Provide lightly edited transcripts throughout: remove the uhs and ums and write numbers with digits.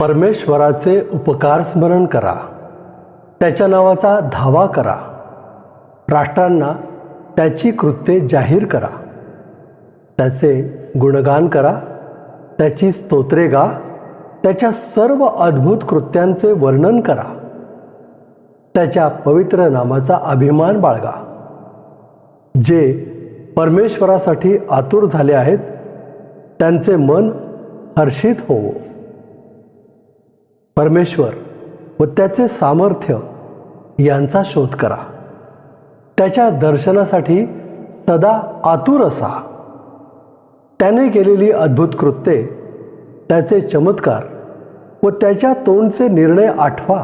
परमेश्वराचे उपकार स्मरण करा, त्याच्या नावाचा धावा करा, राष्ट्रांना त्याची कृत्ये जाहीर करा, त्याचे गुणगान करा, त्याची स्तोत्रे गा, त्याच्या सर्व अद्भुत कृत्यांचे वर्णन करा, त्याच्या पवित्र नामाचा अभिमान बाळगा. जे परमेश्वरासाठी आतुर झाले आहेत त्यांचे मन हर्षित होवो. परमेश्वर व त्याचे सामर्थ्य यांचा शोध करा, त्याच्या दर्शनासाठी सदा आतुर असा. त्याने केलेली अद्भुत कृत्ये, त्याचे चमत्कार व त्याच्या तोंडचे निर्णय आठवा.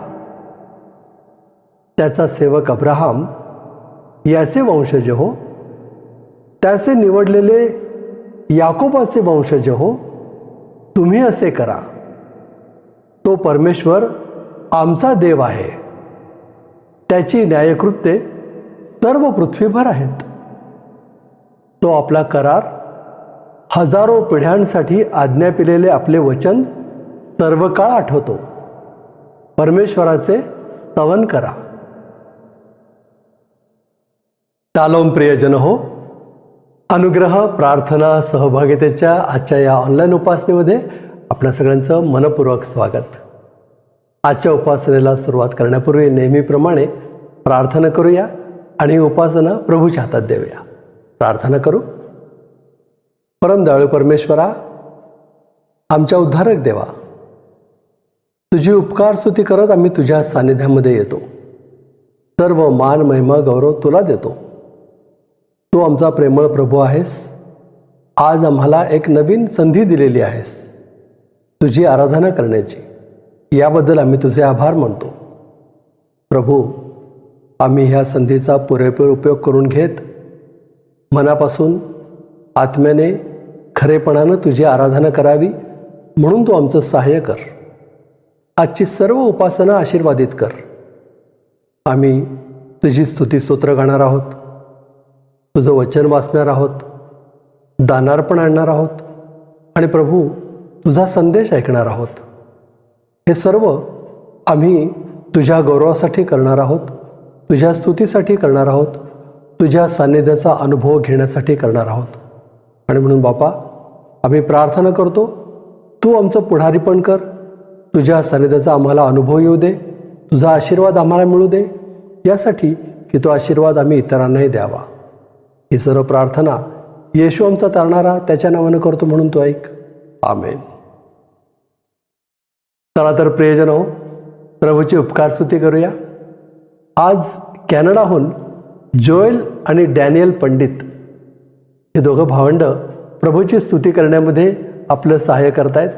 त्याचा सेवक अब्राहम याचे वंशज हो, त्याचे निवडलेले याकोबाचे वंशज हो, तुम्ही असे करा. तो परमेश्वर आमचा देव आहे, त्याची न्यायकृत्ये सर्व पृथ्वीभर आहेत. तो आपला करार, हजारो पिढ्यांसाठी आज्ञा पिलेले आपले वचन सर्व काळ आठवतो. परमेश्वराचे स्तवन करा. शालोम प्रियजन हो, अनुग्रह प्रार्थना सहभागितेच्या आजच्या या ऑनलाईन उपासनेमध्ये आपल्या सगळ्यांचं मनपूर्वक स्वागत. आजच्या उपासनेला सुरुवात करण्यापूर्वी नेहमीप्रमाणे प्रार्थना करूया आणि उपासना प्रभूच्या हातात देऊया. प्रार्थना करू. परम दयाळू परमेश्वरा, आमच्या उद्धारक देवा, तुझी उपकार स्तुती करत आम्ही तुझ्या सानिध्यामध्ये येतो. सर्व मान महिमा गौरव तुला देतो. तू आमचा प्रेमळ प्रभू आहेस. आज आम्हाला एक नवीन संधी दिलेली आहेस तुझी आराधना करण्याची. याबद्दल आम्ही तुझे आभार मानतो. प्रभू, आम्ही ह्या संधीचा पुरेपूर उपयोग करून घेत मनापासून आत्म्याने खरेपणानं तुझी आराधना करावी म्हणून तू आमचं सहाय्य कर. आजची सर्व उपासना आशीर्वादित कर. आम्ही तुझी स्तुती स्तोत्र गाणार आहोत, तुझं वचन वाचणार आहोत, दानार्पण आणणार आहोत आणि प्रभू तुझा संदेश ऐकणार आहोत. हे सर्व आम्ही तुझ्या गौरवासाठी करणार आहोत, तुझ्या स्तुतीसाठी करणार आहोत, तुझ्या सान्निध्याचा अनुभव घेण्यासाठी करणार आहोत. आणि म्हणून बापा, आम्ही प्रार्थना करतो, तू आमचं पुढारीपण कर. तुझ्या सान्निध्याचा आम्हाला अनुभव येऊ दे, तुझा आशीर्वाद आम्हाला मिळू दे, यासाठी की तो आशीर्वाद आम्ही इतरांनाही द्यावा. ही सर्व प्रार्थना येशू आमचा तारणारा त्याच्या नावानं करतो म्हणून तो ऐक. आमेन. चला तर प्रियजन हो, प्रभूची उपकार स्तुती करूया. आज कॅनडाहून जोएल आणि डॅनियल पंडित हे दोघं भावंड प्रभूची स्तुती करण्यामध्ये आपलं सहाय्य करतायत.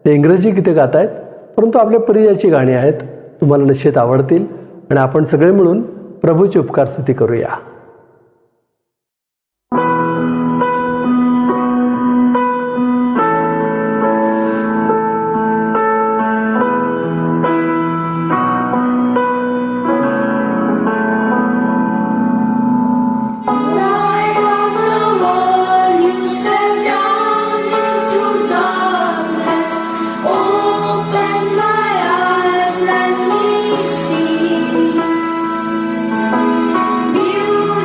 ते इंग्रजी गीते गात आहेत, परंतु आपल्या प्रियाची गाणी आहेत. तुम्हाला निश्चित आवडतील आणि आपण सगळे मिळून प्रभूची उपकार स्तुती करूया. Beautiful.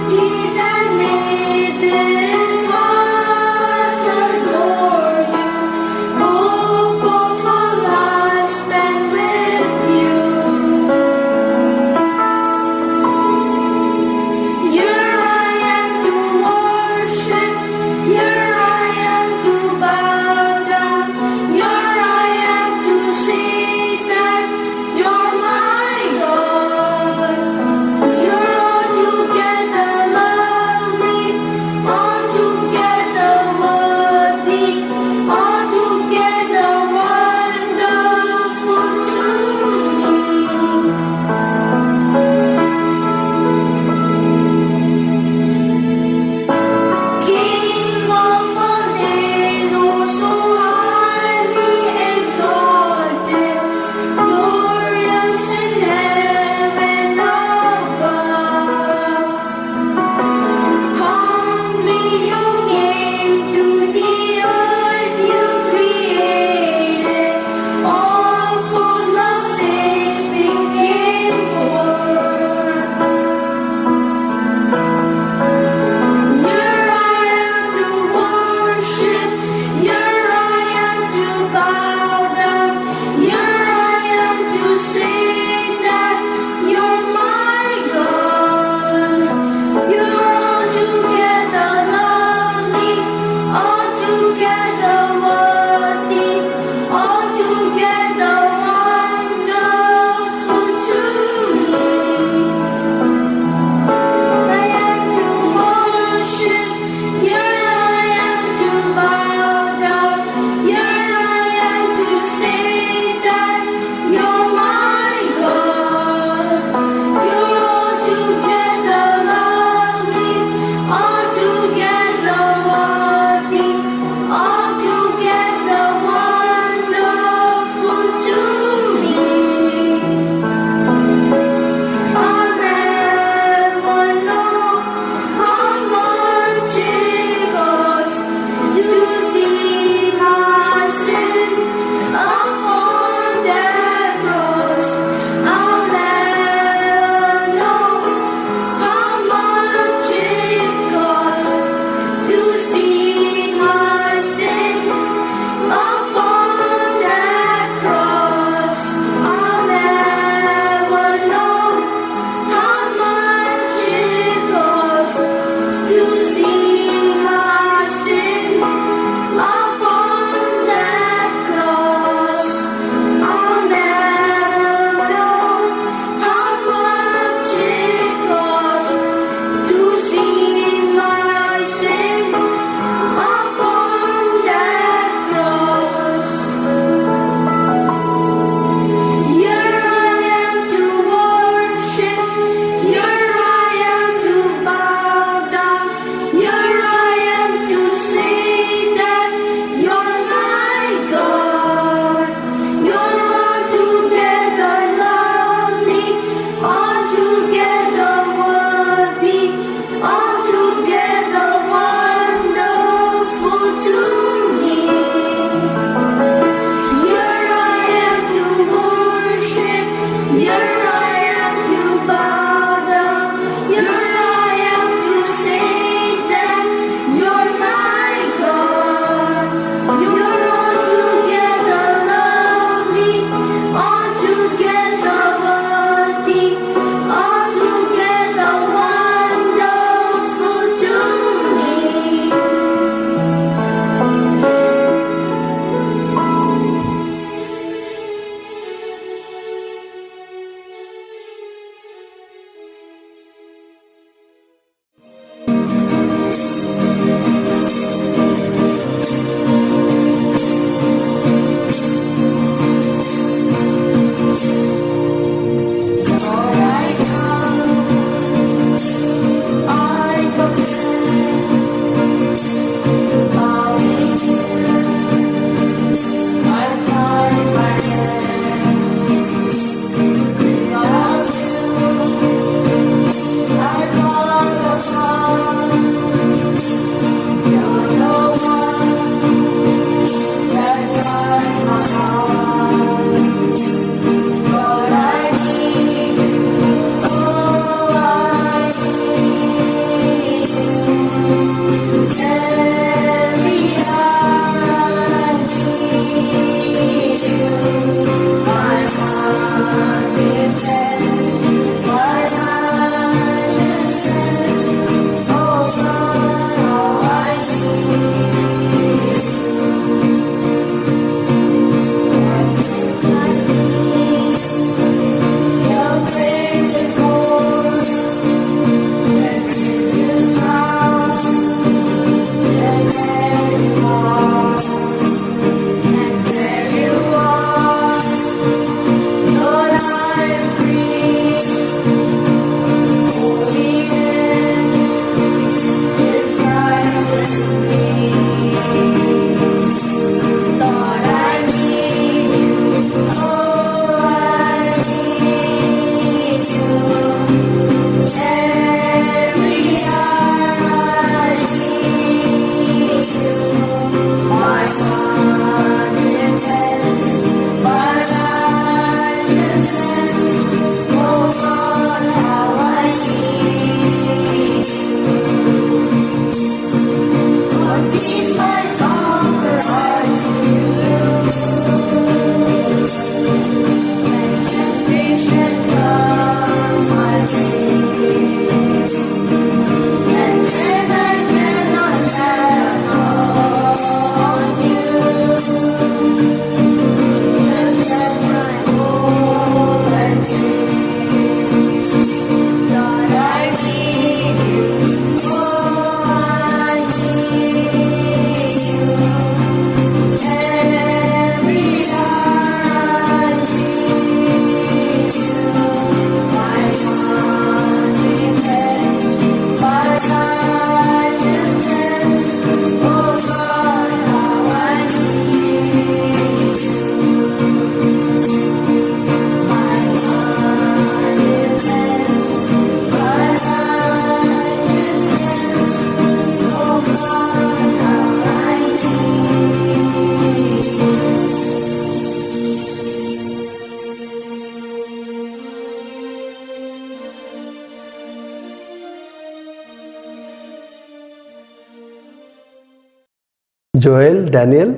जोएल, डॅनियल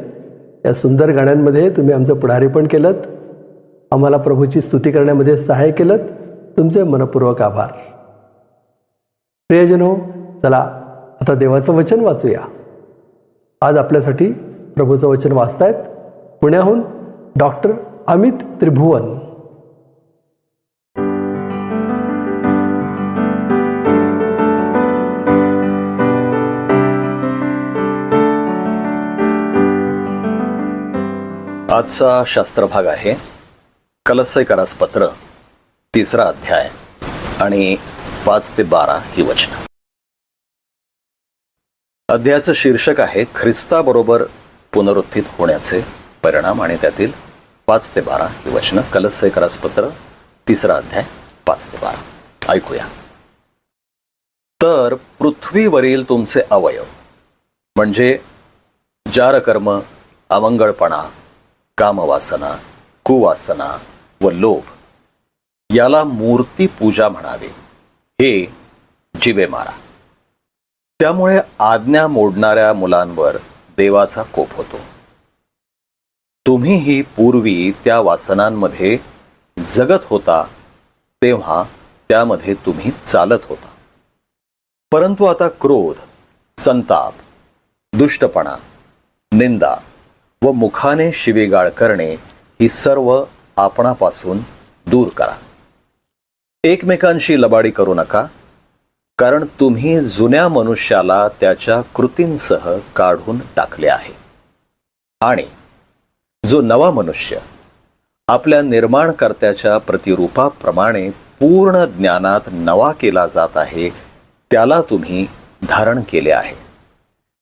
या सुंदर गाण्यांमध्ये तुम्ही आमचं पुढारी पण केलं, आम्हाला प्रभूची स्तुती करण्यामध्ये सहाय्य केलं. तुमचे मनपूर्वक आभार. प्रियजन हो, चला आता देवाचं वचन वाचूया. आज आपल्यासाठी प्रभूचं वचन वाचतायत पुण्याहून डॉक्टर अमित त्रिभुवन. आजचा शास्त्रभाग आहे कलस्सैकारास पत्र 3रा अध्याय आणि 5 ते 12 ही वचनं. अध्यायाचं शीर्षक आहे ख्रिस्ताबरोबर पुनरुत्थित होण्याचे परिणाम आणि त्यातील 5 ते 12 ही वचनं. कलस्सैकारास पत्र 3रा अध्याय 5 ते 12 ऐकूया. तर पृथ्वीवरील तुमचे अवयव म्हणजे जारकर्म, अमंगळपणा, कामवासना, कुवासना व लोभ याला मूर्ती पूजा म्हणावे, हे जिवे मारा. त्यामुळे आज्ञा मोडणाऱ्या मुलांवर देवाचा कोप होतो. तुम्हीही पूर्वी त्या वासनांमध्ये जगत होता तेव्हा त्यामध्ये तुम्ही चालत होता. परंतु आता क्रोध, संताप, दुष्टपणा, निंदा व मुखाने शिवीगाळ करणे ही सर्व आपणापासून दूर करा. एकमेकांशी लबाडी करू नका, कारण तुम्ही जुन्या मनुष्याला त्याच्या कृतींसह काढून टाकले आहे आणि जो नवा मनुष्य आपल्या निर्माणकर्त्याच्या प्रतिरूपाप्रमाणे पूर्ण ज्ञानात नवा केला जात आहे त्याला तुम्ही धारण केले आहे.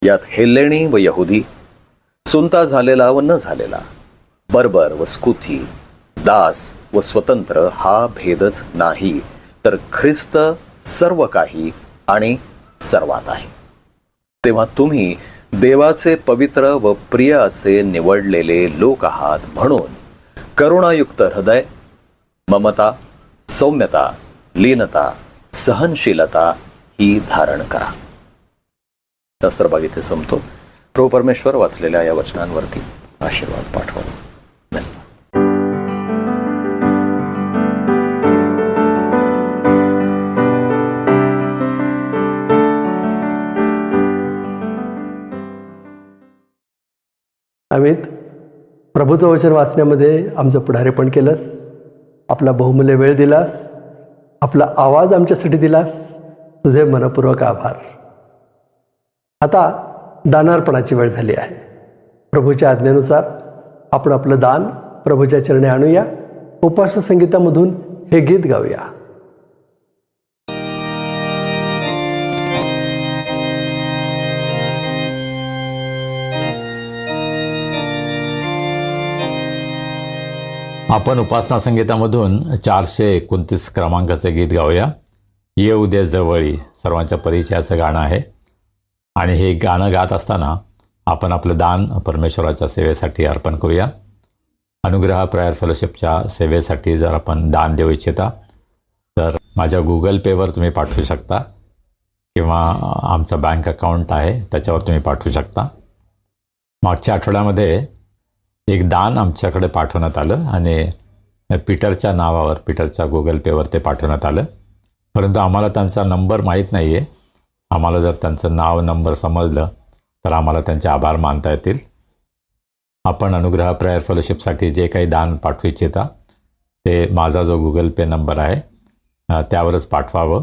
यात हेल्लेणी व यहुदी, सुनता झालेला व न झालेला, बर्बर व स्कुथी, दास व स्वतंत्र हा भेदच नाही, तर ख्रिस्त सर्व काही आणि सर्वात आहे. तेव्हा तुम्ही देवाचे पवित्र व प्रिय असे निवडलेले लोक आहात म्हणून करुणायुक्त हृदय, ममता, सौम्यता, लीनता, सहनशीलता ही धारण करा. शास्त्रभाग इथे संपतो. प्रभू परमेश्वर वाचलेल्या या वचनांवरती आशीर्वाद पाठवा. अमित, प्रभूचं वचन वाचण्यामध्ये आमचं पुढारीपण केलंस, आपला बहुमूल्य वेळ दिलास, आपला आवाज आमच्यासाठी दिलास, तुझे मनपूर्वक आभार. आता दानार्पणाची वेळ झाली आहे. प्रभूच्या आज्ञेनुसार आपण आपलं दान प्रभूच्या चरणी आणूया. उपास्य संगीतामधून हे गीत गाऊया. आपण उपासना संगीतामधून 429 क्रमांकाचे गीत गाऊया. ये उद्या जवळी सर्वांच्या परिचयाचं गाणं आहे आणि हे गाणं गात असताना आपण आपलं दान परमेश्वराच्या सेवेसाठी अर्पण करूया. अनुग्रह प्रेयर फेलोशिपच्या सेवेसाठी जर आपण दान देऊ इच्छिता तर माझ्या गुगल पेवर तुम्ही पाठवू शकता किंवा आमचा बँक अकाउंट आहे त्याच्यावर तुम्ही पाठवू शकता. मागच्या आठवड्यामध्ये एक दान आमच्याकडे पाठवण्यात आलं आणि पीटरच्या नावावर, पीटरच्या गुगल पेवर ते पाठवण्यात आलं, परंतु आम्हाला त्यांचा नंबर माहीत नाही आहे. आम्हाला जर त्यांचं नाव, नंबर समजलं तर आम्हाला त्यांचे आभार मानता येतील. आपण अनुग्रह प्रेयर फेलोशिपसाठी जे काही दान पाठवू इच्छिता ते माझा जो गुगल पे नंबर आहे त्यावरच पाठवावं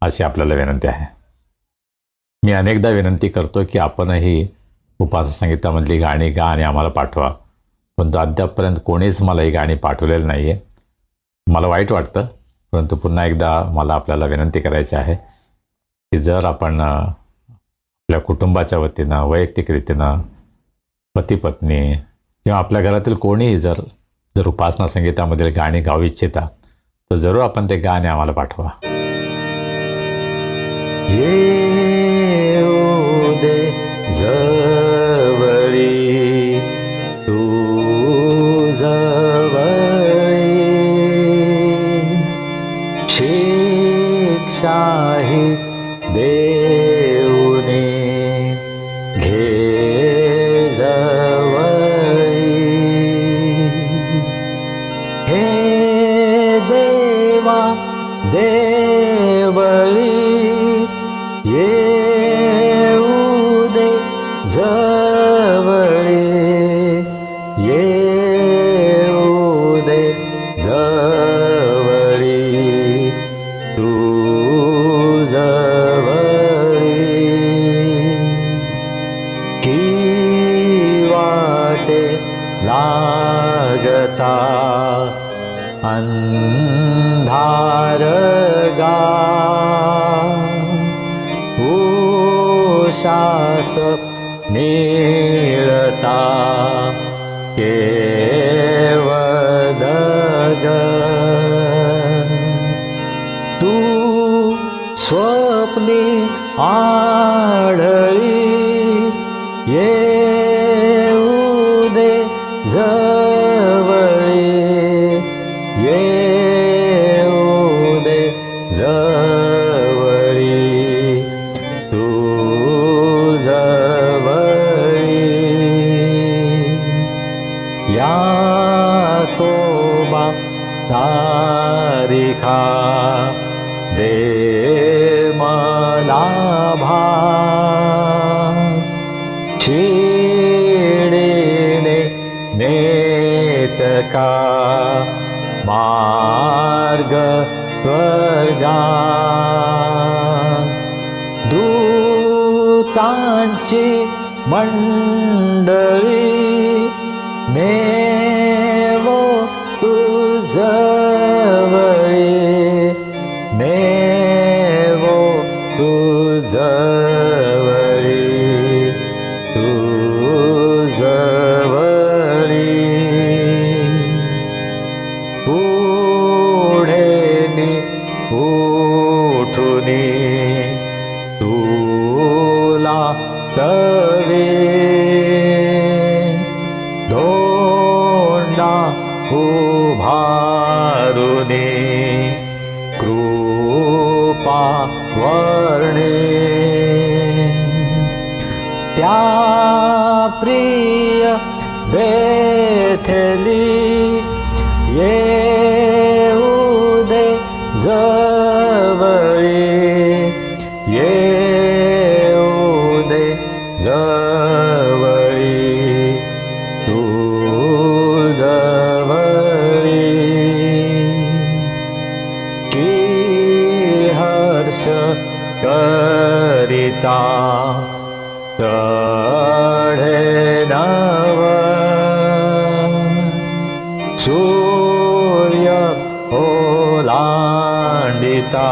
अशी आपल्याला विनंती आहे. मी अनेकदा विनंती करतो की आपणही उपासना संगीतामधली गाणी गा आणि आम्हाला पाठवा, परंतु अद्यापपर्यंत कोणीच मला ही गाणी पाठवलेलं नाही आहे. मला वाईट वाटतं, परंतु पुन्हा एकदा मला आपल्याला विनंती करायची आहे की जर आपण आपल्या कुटुंबाच्या वतीनं, वैयक्तिक रीतीनं, पती पत्नी किंवा आपल्या घरातील कोणीही जर उपासना संगीतामधील गाणी गाऊ इच्छिता तर जरूर आपण ते गाणे आम्हाला पाठवा. येऊ दे जवळी तू जवळी, शिक्षाही देऊने घे श्वास मिळता केवळ गगन तू स्वप्नी आढळी येऊ दे जवळी येऊ दे जवळी तू जवळी याकोबा तारिखा दे मला भास शिडीने नेटका मार्ग स्वर्गा दूतांची मंडळी नेवो तुझवळी नेवो तुझवळी तुझवळी पुढे मी उठुनी तुला स्तवे धोंडा उभारुनी कृपा वर्णे त्या प्रिय बेथली येऊ दे जवळी येऊ दे जवळी तू जवळी की हर्ष करिता चढे नव सूर्य ओलांडिता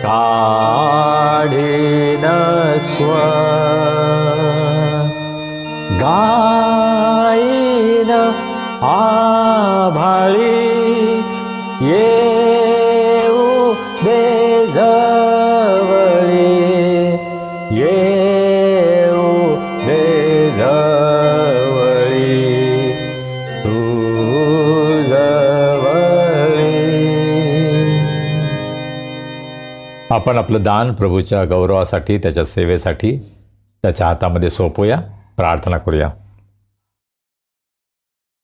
काढीन स्व गायीन आभाळी येऊ दे जवळी येऊ दे जवळी तू जवळी. आपण आपलं दान प्रभूच्या गौरवासाठी, त्याच्या सेवेसाठी त्याच्या हातामध्ये सोपूया. प्रार्थना करूया.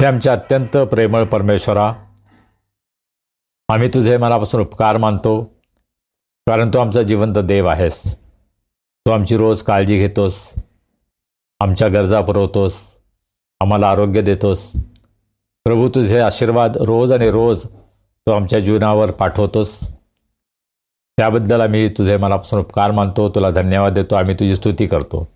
हे आमच्या अत्यंत प्रेमळ परमेश्वरा, आम्ही तुझे मनापासून उपकार मानतो, कारण तू आमचा जिवंत देव आहेस. तू आमची रोज काळजी घेतोस, आमच्या गरजा पुरवतोस, आम्हाला आरोग्य देतोस. प्रभू, तुझे आशीर्वाद रोज आणि रोज तू आमच्या जीवनावर पाठवतोस. त्याबद्दल आम्ही तुझे मनापासून उपकार मानतो, तुला धन्यवाद देतो, आम्ही तुझी स्तुती करतो.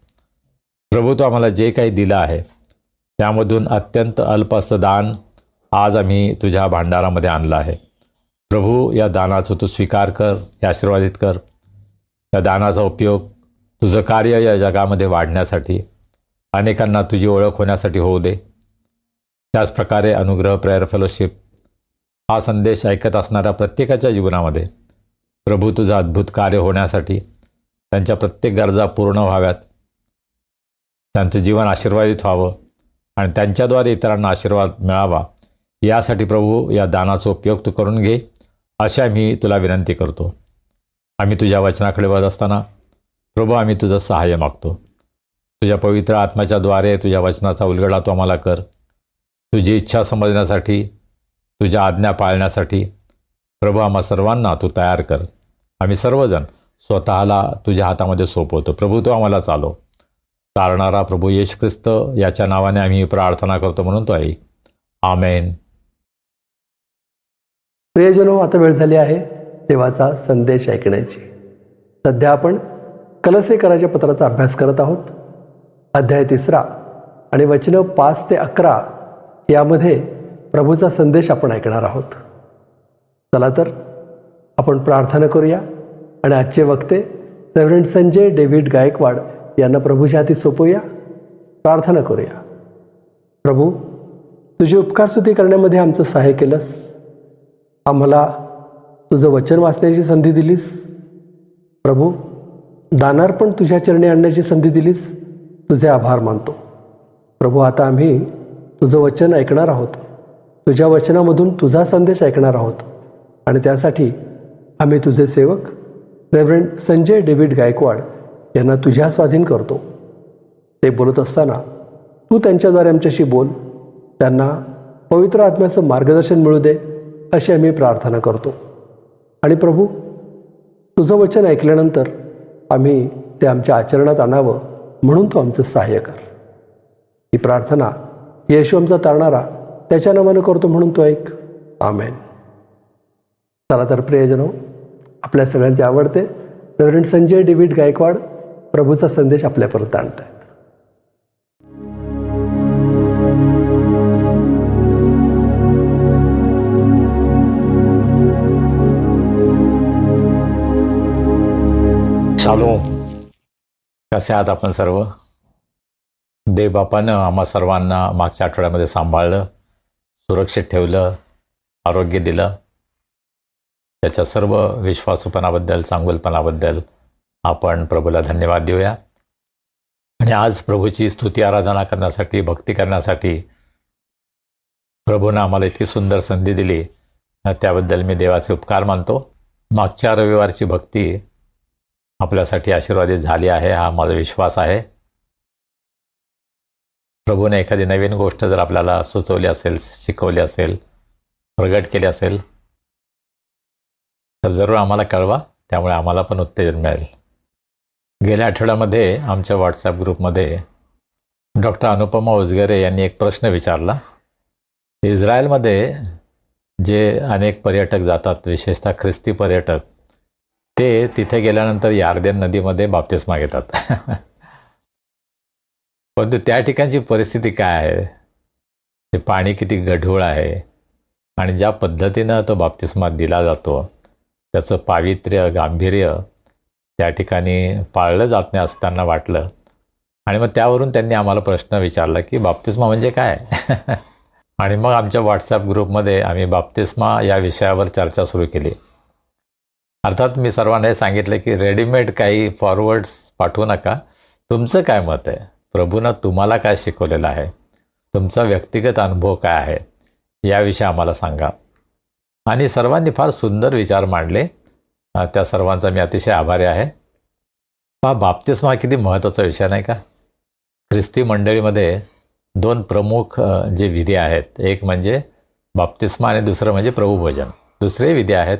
प्रभू, तू आम्हाला जे काही दिलं आहे त्यामधून अत्यंत अल्प असं दान आज आम्ही तुझ्या भांडारामध्ये आणलं आहे. प्रभू, या दानाचं तू स्वीकार कर, हे आशीर्वादित कर. या दानाचा उपयोग तुझं कार्य या जगामध्ये वाढण्यासाठी, अनेकांना तुझी ओळख होण्यासाठी होऊ दे. त्याचप्रकारे अनुग्रह प्रेयर फेलोशिप हा संदेश ऐकत असणाऱ्या प्रत्येकाच्या जीवनामध्ये प्रभू तुझं अद्भुत कार्य होण्यासाठी, त्यांच्या प्रत्येक गरजा पूर्ण व्हाव्यात, त्यांचं जीवन आशीर्वादित व्हावं आणि त्यांच्याद्वारे इतरांना आशीर्वाद मिळावा, यासाठी प्रभू या दानाचा उपयोग तू करून घे, अशी आम्ही तुला विनंती करतो. आम्ही तुझ्या वचनाकडे वळत असताना प्रभू आम्ही तुझं सहाय्य मागतो. तुझ्या पवित्र आत्म्याच्या द्वारे तुझ्या वचनाचा उलगडा तू आम्हाला कर. तुझी इच्छा समजण्यासाठी, तुझ्या आज्ञा पाळण्यासाठी प्रभू आम्हा सर्वांना तू तयार कर. आम्ही सर्वजण स्वतःला तुझ्या हातामध्ये सोपवतो. प्रभू, तू आम्हाला चालव. तारणारा प्रभू येशू ख्रिस्त याच्या नावाने आम्ही प्रार्थना करतो म्हणून तो ऐक. आमेन. प्रियजनो, आता वेळ झाली आहे देवाचा संदेश ऐकण्याची. सध्या आपण कलसेकराच्या पत्राचा अभ्यास करत आहोत. अध्याय 3 आणि वचनं 5 ते 11 यामध्ये प्रभूचा संदेश आपण ऐकणार आहोत. चला तर आपण प्रार्थना करूया आणि आजचे वक्ते रेव्हरंड संजय डेव्हिड गायकवाड यांना प्रभूच्या हाती सोपवूया. प्रार्थना करूया. प्रभू, तुझी उपकारस्तुती करण्यामध्ये आमचं सहाय्य केलंस. आम्हाला तुझं वचन वाचण्याची संधी दिलीस. प्रभू, दानार्पण तुझ्या चरणी आणण्याची संधी दिलीस. तुझे आभार मानतो. प्रभू, आता आम्ही तुझं वचन ऐकणार आहोत. तुझ्या वचनामधून तुझा संदेश ऐकणार आहोत आणि त्यासाठी आम्ही तुझे सेवक रेव्हरंड संजय डेव्हिड गायकवाड यांना तुझ्या स्वाधीन करतो. ते बोलत असताना तू त्यांच्याद्वारे आमच्याशी बोल. त्यांना पवित्र आत्म्याचं मार्गदर्शन मिळू दे अशी आम्ही प्रार्थना करतो. आणि प्रभू, तुझं वचन ऐकल्यानंतर आम्ही ते आमच्या आचरणात आणावं म्हणून तू आमचं सहाय्य कर. ही प्रार्थना येशू आमचा तारणारा त्याच्या नावानं करतो म्हणून तो ऐक. आमेन. चला तर प्रियजनो, आपल्या सगळ्यांचे आवडते रेव्हरंड संजय डेव्हिड गायकवाड प्रभूचा संदेश आपल्यापर्यंत आणत आहेत. शालोम. कसे आहात आपण सर्व? देवबापानं आम्हा सर्वांना मागच्या आठवड्यामध्ये सांभाळलं, सुरक्षित ठेवलं, आरोग्य दिलं. त्याच्या सर्व विश्वासूपणाबद्दल, चांगुलपणाबद्दल आपण प्रभूला धन्यवाद देऊया. आणि आज प्रभूची स्तुती आराधना करण्यासाठी, भक्ती करण्यासाठी प्रभूनं आम्हाला इतकी सुंदर संधी दिली, त्याबद्दल मी देवाचे उपकार मानतो. मागच्या रविवारची भक्ती आपल्यासाठी आशीर्वादित झाली आहे, हा माझा विश्वास आहे. प्रभूने एखादी नवीन गोष्ट जर आपल्याला सुचवली असेल, शिकवली असेल, प्रगट केली असेल तर जरूर आम्हाला कळवा. त्यामुळे आम्हाला पण उत्तेजन मिळेल. गेल्या आठवड्यामध्ये आमच्या व्हॉट्सॲप ग्रुपमध्ये डॉक्टर अनुपमा उजगरे यांनी एक प्रश्न विचारला. इस्रायलमध्ये जे अनेक पर्यटक जातात, विशेषतः ख्रिस्ती पर्यटक, ते तिथे गेल्यानंतर यार्देन नदीमध्ये बाप्तिस्मा घेतात. परंतु त्या ठिकाणची परिस्थिती काय आहे, ते पाणी किती गढूळ आहे आणि ज्या पद्धतीनं तो बाप्तिस्मा दिला जातो त्याचं पावित्र्य, गांभीर्य त्या ठिकाणी पाळलं जात नाही असं त्यांना वाटलं. आणि मग त्यावरून त्यांनी आम्हाला प्रश्न विचारला की बाप्तिस्मा म्हणजे काय? आणि मग आमच्या व्हॉट्सॲप ग्रुपमध्ये आम्ही बाप्तिस्मा या विषयावर चर्चा सुरू केली. अर्थात मी सर्वांना हे सांगितलं की रेडीमेड काही फॉरवर्ड्स पाठवू नका. तुमचं काय मत आहे? प्रभूनं तुम्हाला काय शिकवलेलं आहे? तुमचा व्यक्तिगत अनुभव काय आहे? याविषयी आम्हाला सांगा. आणि सर्वांनी फार सुंदर विचार मांडले. त्या सर्वांचा मी अतिशय आभारी आहे. बाप्तिस्मा किती महत्त्वाचा विषय नाही का? ख्रिस्ती मंडळीमध्ये दोन प्रमुख जे विधी आहेत, एक म्हणजे बाप्तिस्मा आणि दुसरं म्हणजे प्रभुभोजन. दुसरे विधी आहेत,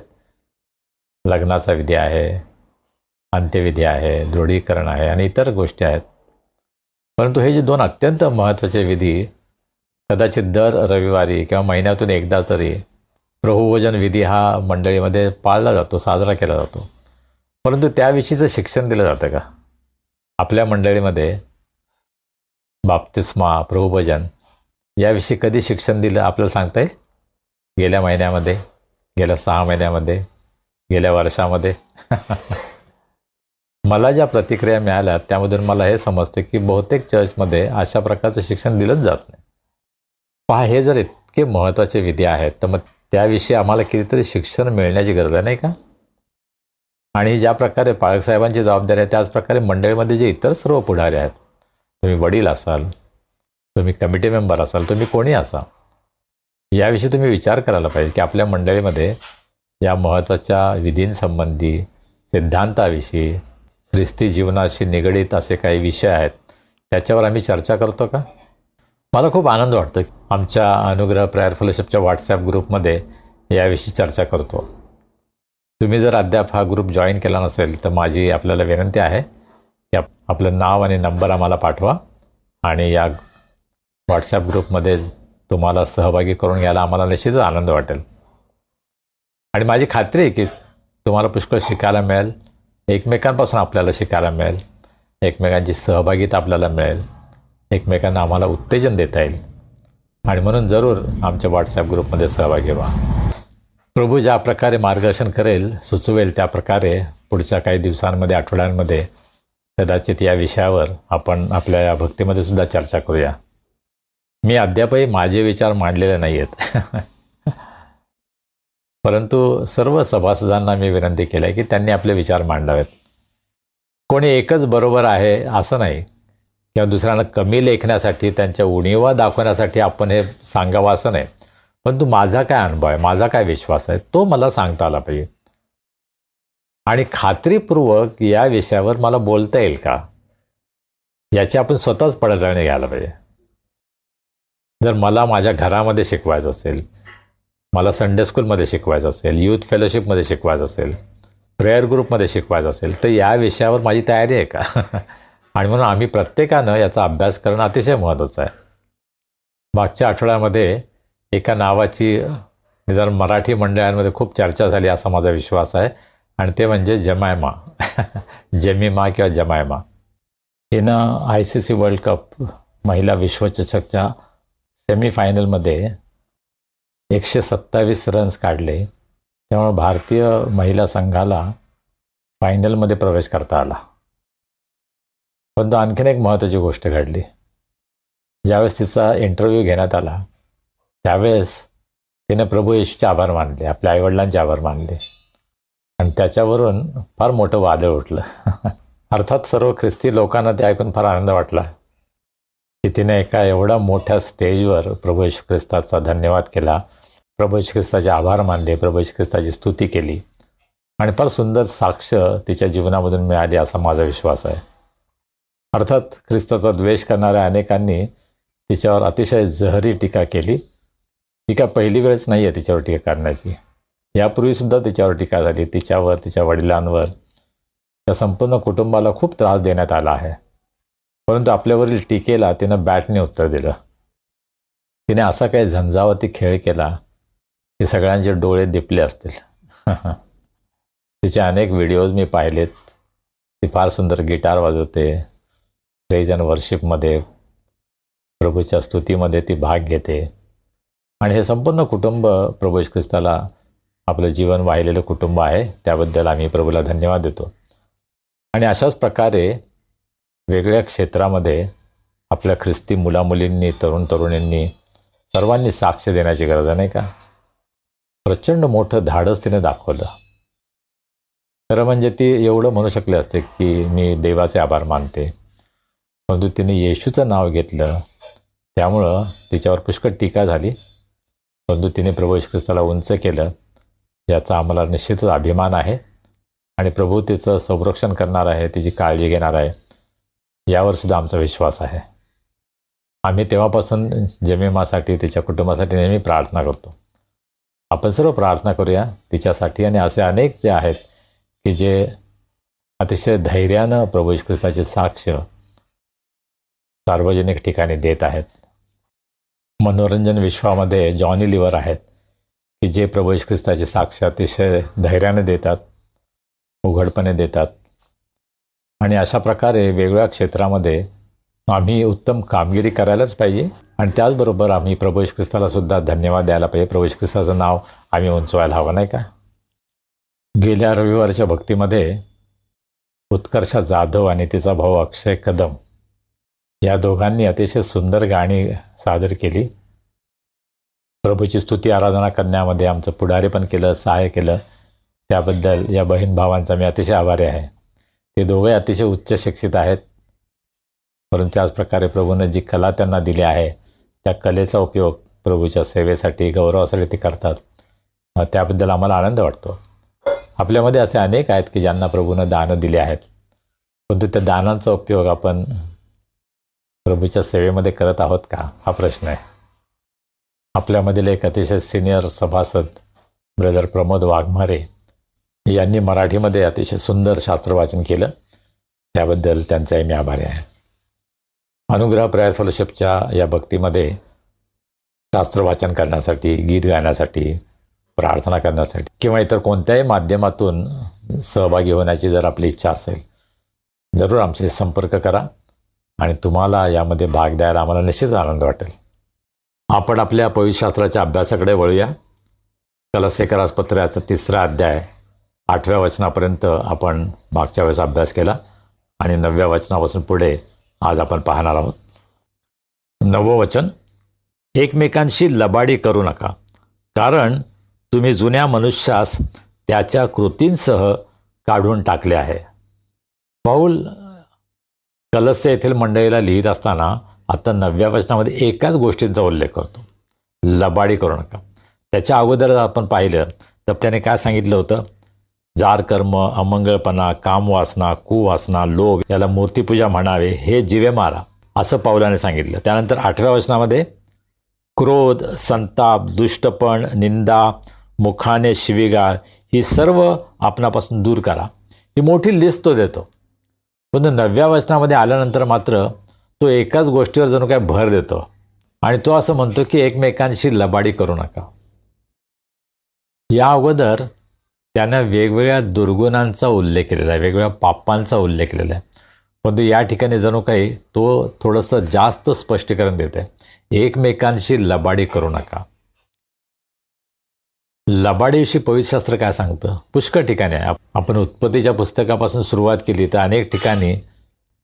लग्नाचा विधी आहे, अंत्यविधी आहे, दृढीकरण आहे आणि इतर गोष्टी आहेत. परंतु हे जे दोन अत्यंत महत्त्वाचे विधी कदाचित दर रविवारी किंवा महिन्यातून एकदा तरी प्रभुभोजन विधी हा मंडळीमध्ये पाळला जातो, साजरा केला जातो. परंतु त्याविषयीचं शिक्षण दिलं जातं का? आपल्या मंडळीमध्ये बाप्तिस्मा, प्रभुभोजन याविषयी कधी शिक्षण दिलं आपल्याला सांगता येईल? गेल्या महिन्यामध्ये, गेल्या 6 महिन्यामध्ये, गेल्या वर्षामध्ये? मला ज्या प्रतिक्रिया मिळाल्या त्यामधून मला हे समजते की बहुतेक चर्चमध्ये अशा प्रकारचं शिक्षण दिलंच जात नाही. पहा, हे जर इतके महत्त्वाचे विधी आहेत तर मग त्याविषयी आम्हाला कितीतरी शिक्षण मिळण्याची गरज आहे, नाही का? आणि ज्या प्रकारे पाळक साहेबांची जबाबदारी आहे त्याच प्रकारे मंडळीमध्ये जे इतर सर्व पुढारी आहेत, तुम्ही वडील असाल, तुम्ही कमिटी मेंबर असाल, तुम्ही कोणी असा, याविषयी तुम्ही विचार करायला पाहिजे की आपल्या मंडळीमध्ये या महत्त्वाच्या विधींसंबंधी, सिद्धांताविषयी, ख्रिस्ती जीवनाशी निगडीत असे काही विषय आहेत, त्याच्यावर आम्ही चर्चा करतो का? मला खूप आनंद वाटतो की आमच्या अनुग्रह प्रेयर फेलोशिपच्या व्हॉट्सॲप ग्रुपमध्ये याविषयी चर्चा करतो. तुम्ही जर अद्याप हा ग्रुप जॉईन केला नसेल तर माझी आपल्याला विनंती आहे की आपलं नाव आणि नंबर आम्हाला पाठवा आणि या व्हॉट्सॲप ग्रुपमध्ये तुम्हाला सहभागी करून घ्यायला आम्हाला निश्चितच आनंद वाटेल. आणि माझी खात्री आहे की तुम्हाला पुष्कळ शिकायला मिळेल, एकमेकांपासून आपल्याला शिकायला मिळेल, एकमेकांची सहभागिता आपल्याला मिळेल, एकमेकांना आम्हाला उत्तेजन देता येईल. आणि म्हणून जरूर आमच्या व्हॉट्सॲप ग्रुपमध्ये सहभागी व्हा. प्रभू ज्या प्रकारे मार्गदर्शन करेल, सुचवेल त्या प्रकारे पुढच्या काही दिवसांमध्ये, आठवड्यांमध्ये कदाचित या विषयावर आपण आपल्या या भक्तीमध्ये सुद्धा चर्चा करूया. मी अद्यापही माझे विचार मांडलेले नाही आहेत. परंतु सर्व सभासदांना मी विनंती केली आहे की त्यांनी आपले विचार मांडावेत. कोणी एकच बरोबर आहे असं नाही, किंवा दुसऱ्यांना कमी लेखण्यासाठी, त्यांच्या उणीवा दाखवण्यासाठी आपण हे सांगावं असं नाही. परंतु माझा काय अनुभव आहे, माझा काय विश्वास आहे, तो मला सांगता आला पाहिजे. आणि खात्रीपूर्वक या विषयावर मला बोलता येईल का, याची आपण स्वतःच पडताळणी घ्यायला पाहिजे. जर मला माझ्या घरामध्ये शिकवायचं असेल, मला संडे स्कूलमध्ये शिकवायचं असेल, यूथ फेलोशिपमध्ये शिकवायचं असेल, प्रेयर ग्रुपमध्ये शिकवायचं असेल, तर या विषयावर माझी तयारी आहे का? आणि म्हणून आम्ही प्रत्येकानं याचा अभ्यास करणं अतिशय महत्त्वाचं आहे. मागच्या आठवड्यामध्ये एका नावाची निदान मराठी मंडळांमध्ये खूप चर्चा झाली असा माझा विश्वास आहे, आणि ते म्हणजे जमायमा. जेमिमा किंवा जमायमा हिनं ICC वर्ल्ड कप महिला विश्वचषकच्या सेमीफायनलमध्ये 127 रन्स काढले. त्यामुळे भारतीय महिला संघाला फायनलमध्ये प्रवेश करता आला. परंतु आणखीन एक महत्त्वाची गोष्ट घडली. ज्यावेळेस तिचा इंटरव्ह्यू घेण्यात आला त्यावेळेस तिने प्रभू येशूचे आभार मानले, आपल्या आईवडिलांचे आभार मानले, आणि त्याच्यावरून फार मोठं वादळ उठलं. अर्थात सर्व ख्रिस्ती लोकांना ते ऐकून फार आनंद वाटला की तिने एका एवढ्या मोठ्या स्टेजवर प्रभू येशू ख्रिस्ताचा धन्यवाद केला, प्रभू येशू ख्रिस्ताचे आभार मानले, प्रभू येशू ख्रिस्ताची स्तुती केली, आणि फार सुंदर साक्ष तिच्या जीवनामधून मिळाली असा माझा विश्वास आहे. अर्थात ख्रिस्ताचा द्वेष करणाऱ्या अनेकांनी तिच्यावर अतिशय जहरी टीका केली. ही काय पहिली वेळच नाही आहे तिच्यावर टीका करण्याची. यापूर्वीसुद्धा तिच्यावर टीका झाली. तिच्यावर, तिच्या वडिलांवर, त्या संपूर्ण कुटुंबाला खूप त्रास देण्यात आला आहे. परंतु आपल्यावरील टीकेला तिनं बॅटने उत्तर दिलं. तिने असा काही झंझावाती खेळ केला की सगळ्यांचे डोळे दिपले असतील. तिचे अनेक व्हिडिओज मी पाहिलेत. ती फार सुंदर गिटार वाजवते, प्रेज अँड वर्शिपमध्ये, प्रभूच्या स्तुतीमध्ये ती भाग घेते, आणि हे संपूर्ण कुटुंब प्रभू येशू ख्रिस्ताला आपलं जीवन वाहिलेलं कुटुंब आहे. त्याबद्दल आम्ही प्रभूला धन्यवाद देतो. आणि अशाच प्रकारे वेगळ्या क्षेत्रामध्ये आपल्या ख्रिस्ती मुलामुलींनी, तरुणींनी सर्वांनी साक्ष देण्याची गरज आहे, नाही का? प्रचंड मोठं धाडस तिने दाखवलं. खरं म्हणजे ती एवढं म्हणू शकले असते की मी देवाचे आभार मानते, परंतु तिने येशूचं नाव घेतलं, त्यामुळं तिच्यावर पुष्कळ टीका झाली. परंतु तिने प्रभू येशू ख्रिस्ताला उंच केलं, याचा आम्हाला निश्चितच अभिमान आहे. आणि प्रभू तिचं संरक्षण करणार आहे, तिची काळजी घेणार आहे, यावर सुद्धा आमचा विश्वास आहे. आम्ही तेव्हापासून जमीमासाठी, तिच्या कुटुंबासाठी नेहमी प्रार्थना करतो. आपण सर्व प्रार्थना करूया तिच्यासाठी. आणि असे अनेक जे आहेत की जे अतिशय धैर्यानं प्रभू येशू ख्रिस्ताची साक्ष सार्वजनिक ठिकाणी देत आहेत. मनोरंजन विश्वामध्ये जॉनी लिव्हर आहेत की जे प्रभू येशू ख्रिस्ताची साक्ष अतिशय धैर्याने देतात, उघडपणे देतात. आणि अशा प्रकारे वेगवेगळ्या क्षेत्रामध्ये आम्ही उत्तम कामगिरी करायलाच पाहिजे. आणि त्याचबरोबर आम्ही प्रभू येशू ख्रिस्ताला सुद्धा धन्यवाद द्यायला पाहिजे. प्रभू येशू ख्रिस्ताचं नाव आम्ही उंचवायला हवं, नाही का? गेल्या रविवारच्या भक्तीमध्ये उत्कर्षा जाधव आणि तिचा भाऊ अक्षय कदम या दोघांनी अतिशय सुंदर गाणी सादर केली. प्रभूची स्तुती आराधना करण्यामध्ये आमचं पुढारी पण केलं, सहाय्य केलं. त्याबद्दल या बहीण भावांचा मी अतिशय आभारी आहे. ते दोघे अतिशय उच्च शिक्षित आहेत, परंतु त्याच प्रकारे प्रभूने जी कला त्यांना दिली आहे त्या कलेचा उपयोग प्रभूच्या सेवेसाठी, गौरवासाठी ते करतात. त्याबद्दल आम्हाला आनंद वाटतो. आपल्यामध्ये असे अनेक आहेत की ज्यांना प्रभूनं दानं दिली आहेत, परंतु त्या दानांचा उपयोग आपण प्रभूच्या सेवेमध्ये करत आहोत का, हा प्रश्न आहे. आपल्यामधील एक अतिशय सिनियर सभासद ब्रदर प्रमोद वाघमारे यांनी मराठीमध्ये अतिशय सुंदर शास्त्रवाचन केलं. त्याबद्दल त्यांचाही मी आभारी आहे. अनुग्रह प्रेयर फेलोशिपच्या या भक्तीमध्ये शास्त्रवाचन करण्यासाठी, गीत गाण्यासाठी, प्रार्थना करण्यासाठी किंवा इतर कोणत्याही माध्यमातून सहभागी होण्याची जर आपली इच्छा असेल, जरूर आमच्याशी संपर्क करा आणि तुम्हाला यामध्ये भाग द्यायला आम्हाला निश्चित आनंद वाटेल. आपण आपल्या पवित्रशास्त्राच्या अभ्यासाकडे वळूया. कलसेकरास पत्र याचा 3रा अध्याय 8व्या वचनापर्यंत आपण मागच्या वेळेस अभ्यास केला आणि 9व्या वचनापासून पुढे आज आपण पाहणार आहोत. 9वं वचन, एकमेकांशी लबाडी करू नका, कारण तुम्ही जुन्या मनुष्यास त्याच्या कृतींसह काढून टाकले आहे. पौल कलस्य येथील मंडळीला लिहित असताना आता 9व्या वचनामध्ये एकाच गोष्टींचा उल्लेख करतो, लबाडी करू नका. त्याच्या अगोदर आपण पाहिलं तर त्याने काय सांगितलं होतं, जार कर्म, अमंगळपणा, कामवासना, कुवासना, लोभ याला मूर्तीपूजा म्हणावे, हे जिवे मारा असं पौलाने सांगितलं. त्यानंतर 8व्या वचनामध्ये क्रोध, संताप, दुष्टपण, निंदा, मुखाने शिवीगाळ ही सर्व आपणापासून दूर करा. ही मोठी लिस्ट तो देतो. पण 9व्या वचनामध्ये आल्यानंतर मात्र तो एकाच गोष्टीवर जणू काय भर देतो आणि तो असं म्हणतो की एकमेकांशी लबाडी करू नका. या अगोदर त्यानं वेगवेगळ्या दुर्गुणांचा उल्लेख केलेला आहे, वेगवेगळ्या पापांचा उल्लेख केलेला आहे. परंतु या ठिकाणी जणू काही तो थोडंसं जास्त स्पष्टीकरण देत आहे, एकमेकांशी लबाडी करू नका. लबाडीविषयी पवित्रशास्त्र काय सांगतं? पुष्कळ ठिकाणी आहे. आपण उत्पत्तीच्या पुस्तकापासून सुरुवात केली तर अनेक ठिकाणी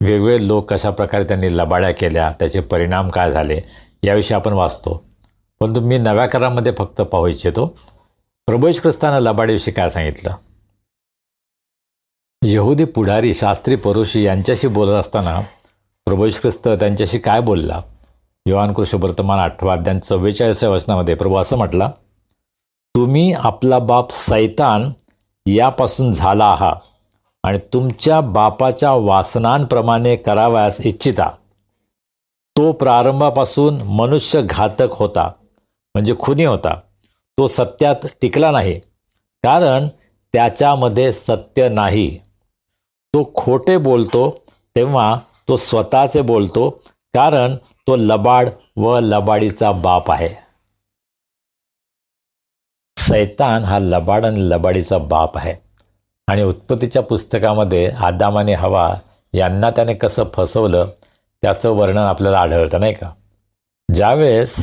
वेगवेगळे लोक कशा प्रकारे त्यांनी लबाड्या केल्या, त्याचे परिणाम काय झाले याविषयी आपण वाचतो. परंतु मी नव्या करारामध्ये फक्त पाहू इच्छितो प्रभू येशू ख्रिस्तानं लबाडीविषयी काय सांगितलं. यहुदी पुढारी, शास्त्री, परुषी यांच्याशी बोलत असताना प्रभू येशू ख्रिस्त त्यांच्याशी काय बोलला? योहान कृष्णवर्तमान 8व्या अध्याय 44व्या वचनामध्ये प्रभू असं म्हटला, तुम्ही आपला बाप सैतान यापासून झाला आहात आणि तुमच्या बापाच्या वासनांप्रमाणे करावयास इच्छिता. तो प्रारंभापासून मनुष्य घातक होता, म्हणजे खुनी होता. तो सत्यात टिकला नाही, कारण त्याच्यामध्ये सत्य नाही. तो खोटे बोलतो तेव्हा तो स्वतःचे बोलतो, कारण तो लबाड व लबाडीचा बाप आहे. सैतान हा लबाड आणि लबाडीचा बाप आहे. आणि उत्पत्तीच्या पुस्तकामध्ये आदाम आणि हवा यांना त्याने कसं फसवलं त्याचं वर्णन आपल्याला आढळतं, नाही का? ज्यावेळेस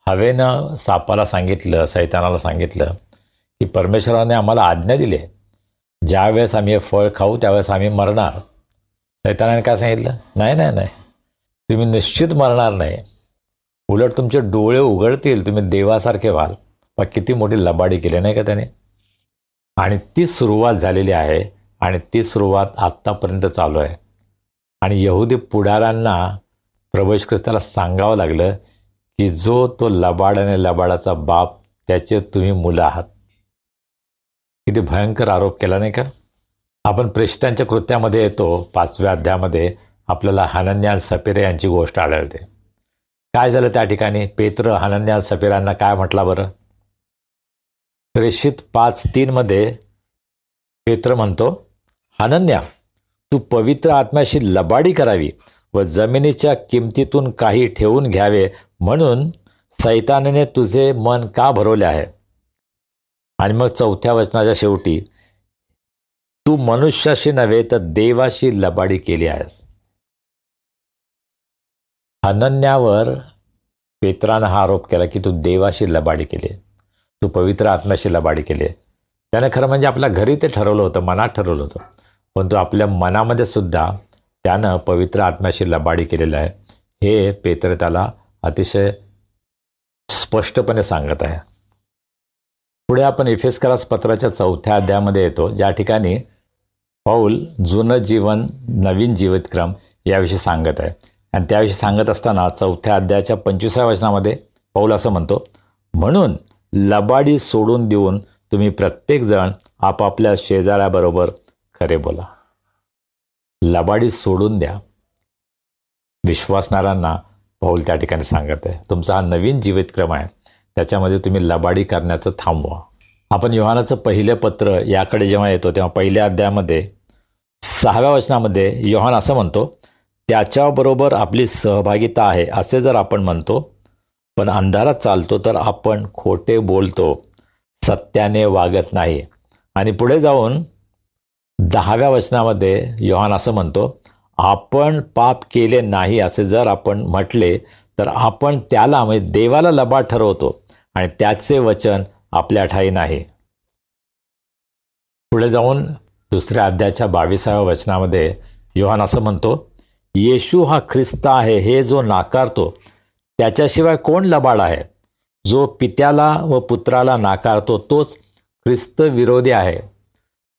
हवेनं सापाला सांगितलं, सैतानाला सांगितलं की परमेश्वराने आम्हाला आज्ञा दिली, ज्यावेळेस आम्ही हे फळ खाऊ त्यावेळेस आम्ही मरणार. सैतानाने काय सांगितलं? नाही नाही नाही, तुम्ही निश्चित मरणार नाही, उलट तुमचे डोळे उघडतील, तुम्ही देवासारखे व्हाल. पण किती मोठी लबाडी केली, नाही का त्याने? आणि ती सुरुवात झालेली आहे आणि ती सुरुवात आत्तापर्यंत चालू आहे. आणि यहुदी पुढाऱ्यांना प्रभू येशू ख्रिस्ताला सांगावं लागलं की जो तो लबाड आणि लबाडाचा बाप, त्याचे तुम्ही मुलं आहात. किती भयंकर आरोप केला, नाही का? आपण प्रेषितांच्या कृत्यामध्ये येतो 5व्या अध्यायामध्ये आपल्याला हनन्या आणि सफीरा यांची गोष्ट आढळते. काय झालं त्या ठिकाणी? पेत्र हनन्या आणि सफीरांना काय म्हटला बरं? प्रेषित 5:3 मध्ये पेत्र म्हणतो, हनन्या, तू पवित्र आत्म्याशी लबाडी करावी व जमिनीच्या किमतीतून काही ठेवून घ्यावे म्हणून सैतानाने तुझे मन का भरवले आहे? आणि मग 4थ्या वचनाच्या शेवटी, तू मनुष्याशी नव्हे तर देवाशी लबाडी केली आहेस. हनन्यावर पेत्रानं हा आरोप केला की तू देवाशी लबाडी केली, तू पवित्र आत्म्याशी लबाडी केली. त्यानं खरं म्हणजे आपल्या घरी ते ठरवलं होतं, मनात ठरवलं होतं, पण तो आपल्या मनामध्ये सुद्धा त्यानं पवित्र आत्म्याशी लबाडी केलेलं आहे. हे पेत्र त्याला अतिशय स्पष्टपणे सांगत आहे. पुढे आपण एफेसकरास पत्राच्या 4थ्या अध्यायामध्ये येतो, ज्या ठिकाणी पौल जुनं जीवन नवीन जीवितक्रम याविषयी सांगत आहे. आणि त्याविषयी सांगत असताना 4थ्या अध्यायाच्या 25व्या वचनामध्ये पौल असं म्हणतो, म्हणून लबाडी सोडून देऊन तुम्ही प्रत्येकजण आपापल्या शेजाऱ्याबरोबर खरे बोला. लबाडी सोडून द्या. विश्वासणाऱ्यांना पौल त्या ठिकाणी सांगत आहे, तुमचा हा नवीन जीवितक्रम आहे, त्याच्यामध्ये तुम्ही लबाडी करण्याचं थांबवा. आपण योहानाचं पहिलं पत्र याकडे जेव्हा येतो तेव्हा 1ल्या अध्यायामध्ये 6व्या वचनामध्ये योहान असं म्हणतो, त्याच्याबरोबर आपली सहभागिता आहे असे जर आपण म्हणतो पण अंधारात चालतो तर आपण खोटे बोलतो, सत्याने वागत नाही. आणि पुढे जाऊन 10व्या वचनामध्ये योहान असं म्हणतो, आपण पाप केले नाही असे जर आपण म्हटले तर आपण त्याला म्हणजे देवाला लबाड ठरवतो आणि त्याचे वचन आपल्या ठाई नाही. पुढे जाऊन दुसऱ्या अध्यायाच्या 22व्या वचनामध्ये योहान असं म्हणतो, येशू हा ख्रिस्त आहे हे जो नाकारतो त्याच्याशिवाय कोण लबाड आहे? जो पित्याला व पुत्राला नाकारतो तोच ख्रिस्त विरोधी आहे.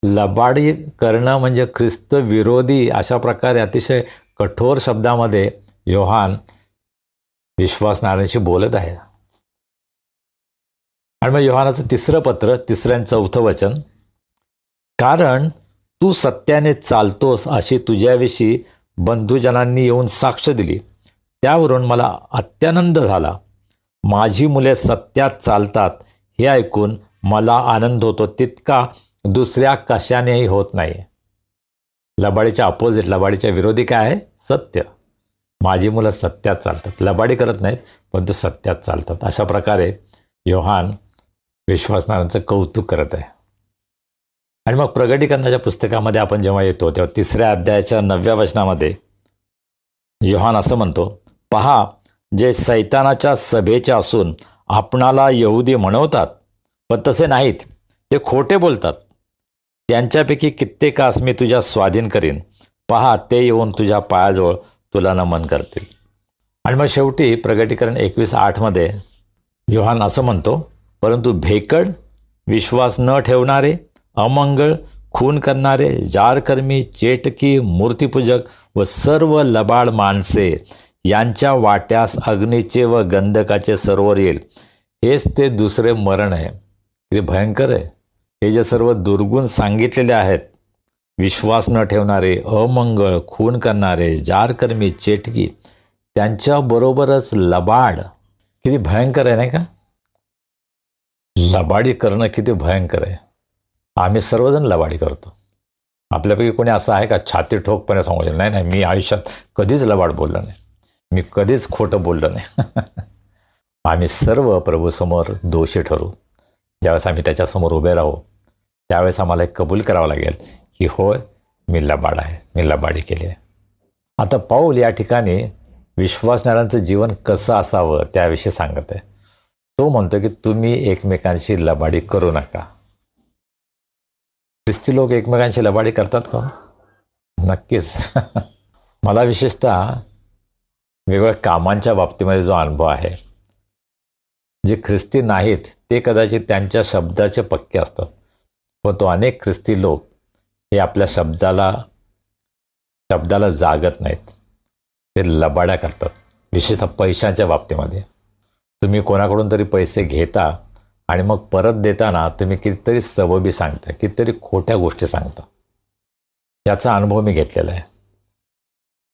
लबाडी करणं म्हणजे ख्रिस्त विरोधी, अशा प्रकारे अतिशय कठोर शब्दामध्ये योहान विश्वासणाऱ्यांशी बोलत आहे. आणि मग योहानाचं तिसरं पत्र, 3 आणि 4 वचन, कारण तू सत्याने चालतोस अशी तुझ्याविषयी बंधुजनांनी येऊन साक्ष दिली, त्यावरून मला अत्यानंद झाला. माझी मुले सत्यात चालतात हे ऐकून मला आनंद होतो, तितका दुसऱ्या कशानेही होत नाही. लबाडीच्या अपोजिट, लबाडीच्या विरोधी काय आहे? सत्य. माझी मुलं सत्यात चालतात, लबाडी करत नाहीत पण ते सत्यात चालतात. अशा प्रकारे योहान विश्वासणाऱ्यांचं कौतुक करत आहे. आणि मग प्रगटीकरणाच्या पुस्तकामध्ये आपण जेव्हा येतो तेव्हा 3 अध्यायाच्या 9व्या वचनामध्ये योहान असं म्हणतो, पहा, जे सैतानाच्या सभेचे असून आपणाला यहुदी म्हणवतात पण तसे नाहीत, ते खोटे बोलतात. त्यांच्यापैकी कित्येकास मी तुझ्या स्वाधीन करीन. पहा, ते येऊन तुझ्या पायाजवळ तुला नमन करतील. आणि मग शेवटी प्रगटीकरण 21:8 योहान असं म्हणतो, परंतु भेकड, विश्वास न ठेवणारे, अमंगळ, खून करणारे, जारकर्मी, चेटकी, मूर्तिपूजक व सर्व लबाड माणसे यांच्या वाट्यास अग्नीचे व गंधकाचे सरोवर येईल. हेच ते दुसरे मरण आहे. किती भयंकर आहे. हे जे सर्व दुर्गुण सांगितलेले आहेत, विश्वास न ठेवणारे, अमंगळ, खून करणारे, जारकर्मी, चेटकी, त्यांच्याबरोबरच लबाड. किती भयंकर आहे नाही का? लबाडी करणं किती भयंकर आहे. आम्ही सर्वजण लबाडी करतो. आपल्यापैकी कोणी असं आहे का छाती ठोकपणे सांगू शकतो, नाही, मी आयुष्यात कधीच लबाड बोललो नाही, मी कधीच खोटं बोललो नाही. आम्ही सर्व प्रभूसमोर दोषी ठरू. ज्यावेळेस आम्ही त्याच्यासमोर उभे राहू त्यावेळेस आम्हाला एक कबूल करावं लागेल की होय, मी लबाड आहे, मी लबाडी केली आहे. आता पाऊल या ठिकाणी विश्वासणाऱ्यांचं जीवन कसं असावं त्याविषयी सांगत आहे. तो म्हणतो की तुम्ही एकमेकांशी लबाडी करू नका. ख्रिस्ती लोक एकमेकांशी लबाडी करतात का? नक्कीच. मला विशेषतः वेगवेगळ्या कामांच्या बाबतीमध्ये जो अनुभव आहे, जे ख्रिस्ती नाहीत ते कदाचित त्यांच्या शब्दाचे पक्के असतात, पण तो अनेक ख्रिस्ती लोक हे आपल्या शब्दाला जागत नाहीत. ते लबाड्या करतात. विशेषतः पैशांच्या बाबतीमध्ये तुम्ही कोणाकडून तरी पैसे घेता आणि मग परत देताना तुम्ही कितीतरी सबबी सांगता, कितीतरी खोट्या गोष्टी सांगता. याचा अनुभव मी घेतलेला आहे.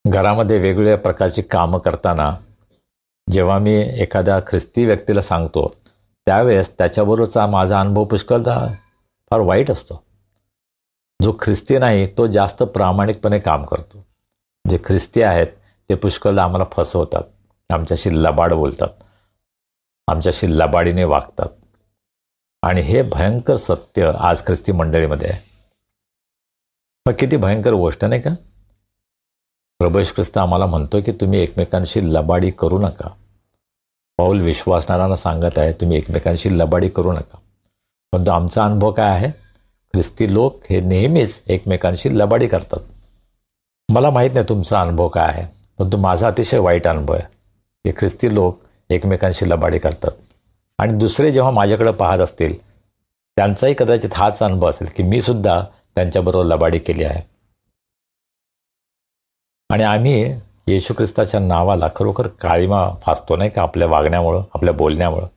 घरामध्ये वेगवेगळ्या प्रकारची कामं करताना जेव्हा मी एखाद्या ख्रिस्ती व्यक्तीला सांगतो त्यावेळेस त्याच्याबरोबरचा माझा अनुभव पुष्कळदा फार वाईट असतो. जो ख्रिस्ती नाही तो जास्त प्रामाणिकपणे काम करतो. जे ख्रिस्ती आहेत ते पुष्कळदा आम्हाला फसवतात, आमच्याशी लबाड बोलतात, आमच्याशी लबाडीने वागतात. आणि हे भयंकर सत्य आज ख्रिस्ती मंडळीमध्ये आहे. मग किती भयंकर गोष्ट नाही का? प्रभू येशू ख्रिस्त आम्हाला म्हणतो की तुम्ही एकमेकांशी लबाडी करू नका. पाऊल विश्वासणाऱ्यांना सांगत आहे तुम्ही एकमेकांशी लबाडी करू नका. पण तो आमचा अनुभव काय आहे? ख्रिस्ती लोक हे नेहमीच एकमेकांशी लबाडी करतात. मला माहीत नाही तुमचा अनुभव काय आहे, पण तो माझा अतिशय वाईट अनुभव आहे की ख्रिस्ती लोक एकमेकांशी लबाडी करतात. आणि दुसरे जेव्हा माझ्याकडे पाहत असतील त्यांचाही कदाचित हाच अनुभव असेल की मी सुद्धा त्यांच्याबरोबर लबाडी केली आहे. आणि आम्ही येशू ख्रिस्ताच्या नावाला खरोखर काळिमा फासतो नाही का, आपल्या वागण्यामुळं, आपल्या बोलण्यामुळं.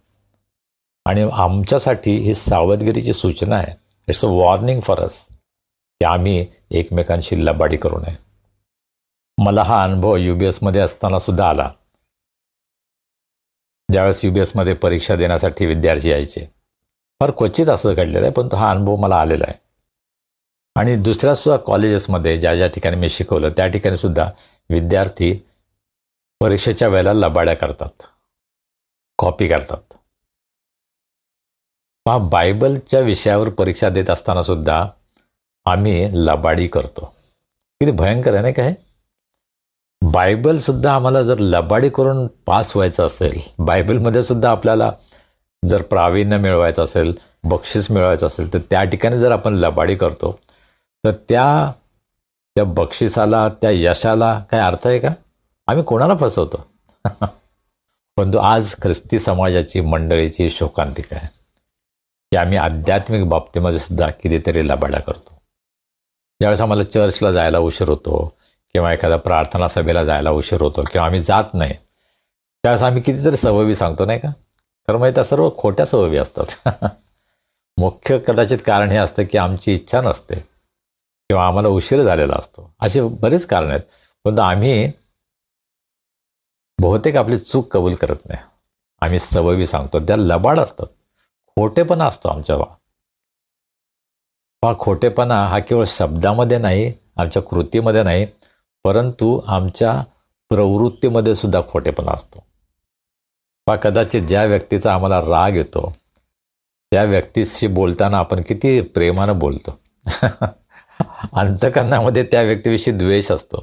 आणि आमच्यासाठी ही सावधगिरीची सूचना आहे. It's a warning for us की आम्ही एकमेकांशी लबाडी करू नये. मला हा अनुभव UBSमध्ये असताना सुद्धा आला. ज्यावेळेस UBSमध्ये परीक्षा देण्यासाठी विद्यार्थी यायचे, फार क्वचित असं घडलेलं आहे, पण हा अनुभव मला आलेला आहे. आणि दुसऱ्या सुद्धा कॉलेजेसमध्ये ज्या ज्या ठिकाणी मी शिकवलं त्या ठिकाणी सुद्धा विद्यार्थी परीक्षेच्या वेळेला लबाड्या करतात, कॉपी करतात. पहा, बायबलच्या विषयावर परीक्षा देत असताना सुद्धा आम्ही लबाडी करतो. किती भयंकर आहे नाही का हे? बायबलसुद्धा आम्हाला जर लबाडी करून पास व्हायचं असेल, बायबलमध्ये सुद्धा आपल्याला जर प्रावीण्य मिळवायचं असेल, बक्षीस मिळवायचं असेल, तर त्या ठिकाणी जर आपण लबाडी करतो तर त्या बक्षिसाला, त्या यशाला काय अर्थ आहे का? आम्ही कोणाला फसवतो? परंतु आज ख्रिस्ती समाजाची मंडळीची शोकांतिका आहे की आम्ही आध्यात्मिक बाबतीमध्ये सुद्धा कितीतरी लबाडा करतो. ज्यावेळेस आम्हाला चर्चला जायला उशीर होतो किंवा एखाद्या प्रार्थना सभेला जायला उशीर होतो किंवा आम्ही जात नाही, त्यावेळेस आम्ही कितीतरी सवयी सांगतो, नाही का? कारण म्हणजे त्या सर्व खोट्या सवयी असतात. मुख्य कदाचित कारण हे असतं की आमची इच्छा नसते किंवा आम्हाला उशीर झालेला असतो. असे बरेच कारण आहेत. परंतु आम्ही बहुतेक आपली चूक कबूल करत नाही. आम्ही सवयी सांगतो, त्या लबाड असतात. खोटेपणा असतो आमच्या. हा खोटेपणा हा केवळ शब्दामध्ये नाही, आमच्या कृतीमध्ये नाही, परंतु आमच्या प्रवृत्तीमध्ये सुद्धा खोटेपणा असतो. कदाचित ज्या व्यक्तीचा आम्हाला राग येतो त्या व्यक्तीशी बोलताना आपण किती प्रेमानं बोलतो. अंतःकरणामध्ये त्या व्यक्तीविषयी द्वेष असतो,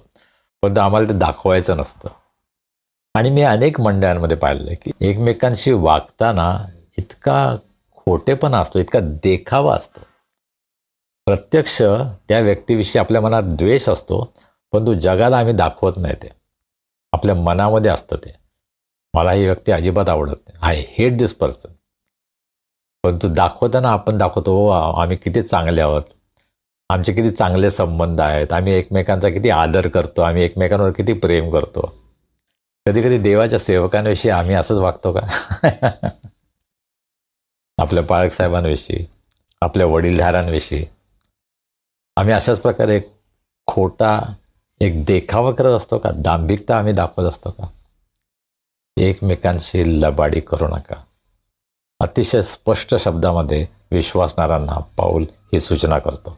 परंतु आम्हाला ते दाखवायचं नसतं. आणि मी अनेक मंडळांमध्ये पाहिलं की एकमेकांशी वागताना इतका खोटेपणा असतो, इतका देखावा असतो. प्रत्यक्ष त्या व्यक्तीविषयी आपल्या मनात द्वेष असतो, परंतु जगाला आम्ही दाखवत नाही. ते आपल्या मनामध्ये असतं. ते मला ही व्यक्ती अजिबात आवडत नाही, आय हेट दिस पर्सन. परंतु दाखवताना आपण दाखवतो, हो आम्ही किती चांगले आहोत, आमचे किती चांगले संबंध आहेत, आम्ही एकमेकांचा किती आदर करतो, आम्ही एकमेकांवर किती प्रेम करतो. कधी कधी देवाच्या सेवकांविषयी आम्ही असंच वागतो का? आपल्या पाळक साहेबांविषयी, आपल्या वडीलधाऱ्यांविषयी आम्ही अशाच प्रकारे एक खोटा एक देखावा करत असतो का? दांभिकता आम्ही दाखवत असतो का? एकमेकांशी लबाडी करू नका. अतिशय स्पष्ट शब्दामध्ये विश्वासणाऱ्यांना पाऊल ही सूचना करतो.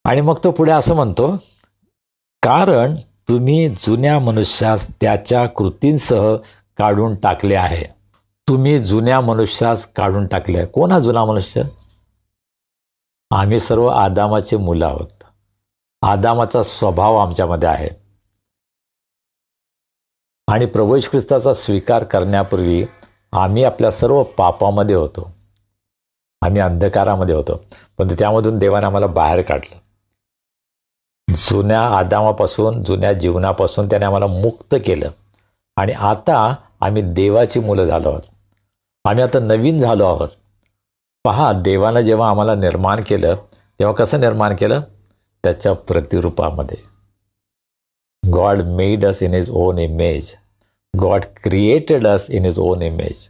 आणि मग तो पुढे असं म्हणतो, कारण तुम्ही जुन्या मनुष्यास त्याच्या कृतींसह काढून टाकले आहे. तुम्ही जुन्या मनुष्यास काढून टाकले आहे. कोण हा जुना मनुष्य? आम्ही सर्व आदामाचे मुलं आहोत. आदामाचा स्वभाव आमच्यामध्ये आहे. आणि प्रभू येशू ख्रिस्ताचा स्वीकार करण्यापूर्वी आम्ही आपल्या सर्व पापामध्ये होतो, आम्ही अंधकारामध्ये होतो, पण त्यामधून देवाने आम्हाला बाहेर काढलं. जुन्या आदामापासून, जुन्या जीवनापासून त्याने आम्हाला मुक्त केलं. आणि आता आम्ही देवाची मुलं झालो आहोत. आम्ही आता नवीन झालो आहोत. पहा, देवानं जेव्हा आम्हाला निर्माण केलं तेव्हा कसं निर्माण केलं? त्याच्या प्रतिरूपामध्ये. God made us in his own image. God created us in his own image.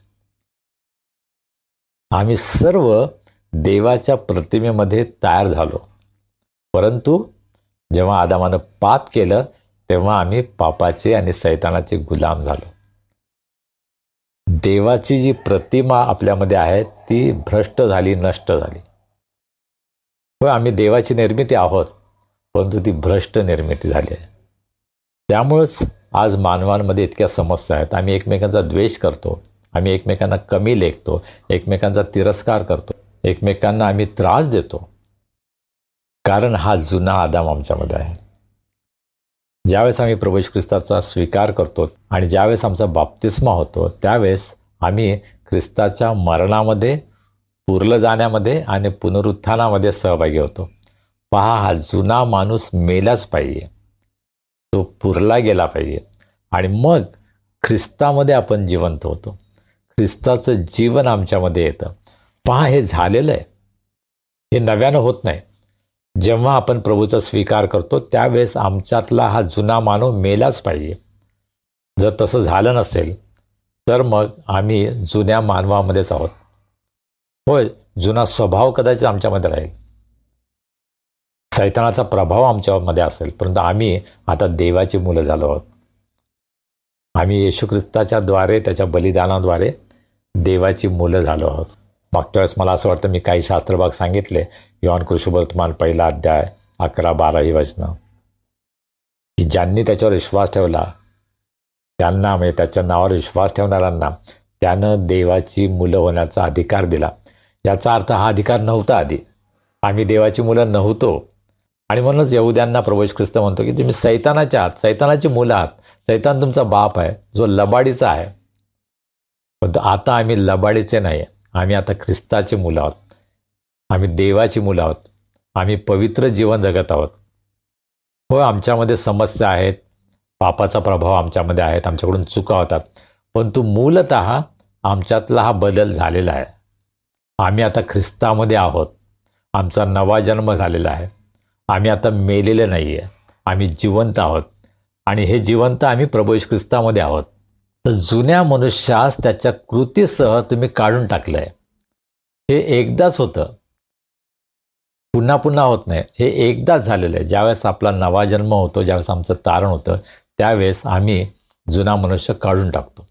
आम्ही सर्व देवाच्या प्रतिमेमध्ये तयार झालो. परंतु जेव्हा आदामानं पाप केलं तेव्हा आम्ही पापाचे आणि सैतानाचे गुलाम झालो. देवाची जी प्रतिमा आपल्यामध्ये आहे ती भ्रष्ट झाली, नष्ट झाली. होय, आम्ही देवाची निर्मिती आहोत, परंतु ती भ्रष्ट निर्मिती झाली आहे. त्यामुळंच आज मानवांमध्ये इतक्या समस्या आहेत. आम्ही एकमेकांचा द्वेष करतो, आम्ही एकमेकांना कमी लेखतो, एकमेकांचा तिरस्कार करतो, एकमेकांना आम्ही त्रास देतो. कारण हा जुना आदाम आमच्यामध्ये आहे. ज्यावेळेस आम्ही प्रभू येशू ख्रिस्ताचा स्वीकार करतो आणि ज्यावेळेस आमचा बाप्तिस्मा होतो त्यावेळेस आम्ही ख्रिस्ताच्या मरणामध्ये, पुरलं जाण्यामध्ये आणि पुनरुत्थानामध्ये सहभागी होतो. पहा, हा जुना माणूस मेलाच पाहिजे, तो पुरला गेला पाहिजे आणि मग ख्रिस्तामध्ये आपण जिवंत होतो. ख्रिस्ताचं जीवन आमच्यामध्ये येतं. पहा, हे झालेलं आहे, हे नव्यानं होत नाही. जेव्हा आपण प्रभूचा स्वीकार करतो त्यावेळेस आमच्यातला हा जुना मानव मेलाच पाहिजे. जर तसं झालं नसेल तर मग आम्ही जुन्या मानवामध्येच आहोत. होय, जुना स्वभाव कदाचित आमच्यामध्ये राहील, सैतानाचा प्रभाव आमच्यामध्ये असेल, परंतु आम्ही आता देवाची मुलं झालो आहोत. आम्ही येशू ख्रिस्ताच्या द्वारे, त्याच्या बलिदानाद्वारे देवाची मुलं झालो आहोत. मागच्या वेळेस मला असं वाटतं मी काही शास्त्रभाग सांगितले. योहान कृष्णवर्तमान 1 अध्याय 11-12 ही वचनं, की ज्यांनी त्याच्यावर विश्वास ठेवला त्यांना, म्हणजे त्याच्या नावावर विश्वास ठेवणाऱ्यांना त्यानं देवाची मुलं होण्याचा अधिकार दिला. याचा अर्थ हा अधिकार नव्हता आधी. आम्ही देवाची मुलं नव्हतो. आणि म्हणूनच यहुद्यांना प्रभू येशू ख्रिस्त म्हणतो की तुम्ही सैतानाच्या आहात, सैतानाची मुलं आहात. सैतान तुमचा बाप आहे, जो लबाडीचा आहे. पण आता आम्ही लबाडीचे नाही, आम्ही आता ख्रिस्ताची मुलं आहोत, आम्ही देवाची मुलं आहोत, आम्ही पवित्र जीवन जगत आहोत. हो, आमच्यामध्ये समस्या आहेत, पापाचा प्रभाव आमच्यामध्ये आहेत, आमच्याकडून चुका होतात, परंतु मूलतः आमच्यातला हा बदल झालेला आहे. आम्ही आता ख्रिस्तामध्ये आहोत, आमचा नवा जन्म झालेला आहे. आम्ही आता मेलेले नाही आहे, आम्ही जिवंत आहोत आणि हे जिवंत आम्ही प्रभू येशू ख्रिस्तामध्ये आहोत. तर जुन्या मनुष्यास त्याच्या कृतीसह तुम्ही काढून टाकलं आहे. हे एकदाच होतं, पुन्हा पुन्हा होत नाही. हे एकदाच झालेलं आहे. ज्यावेळेस आपला नवा जन्म होतो, ज्यावेळेस आमचं तारण होतं, त्यावेळेस आम्ही जुना मनुष्य काढून टाकतो.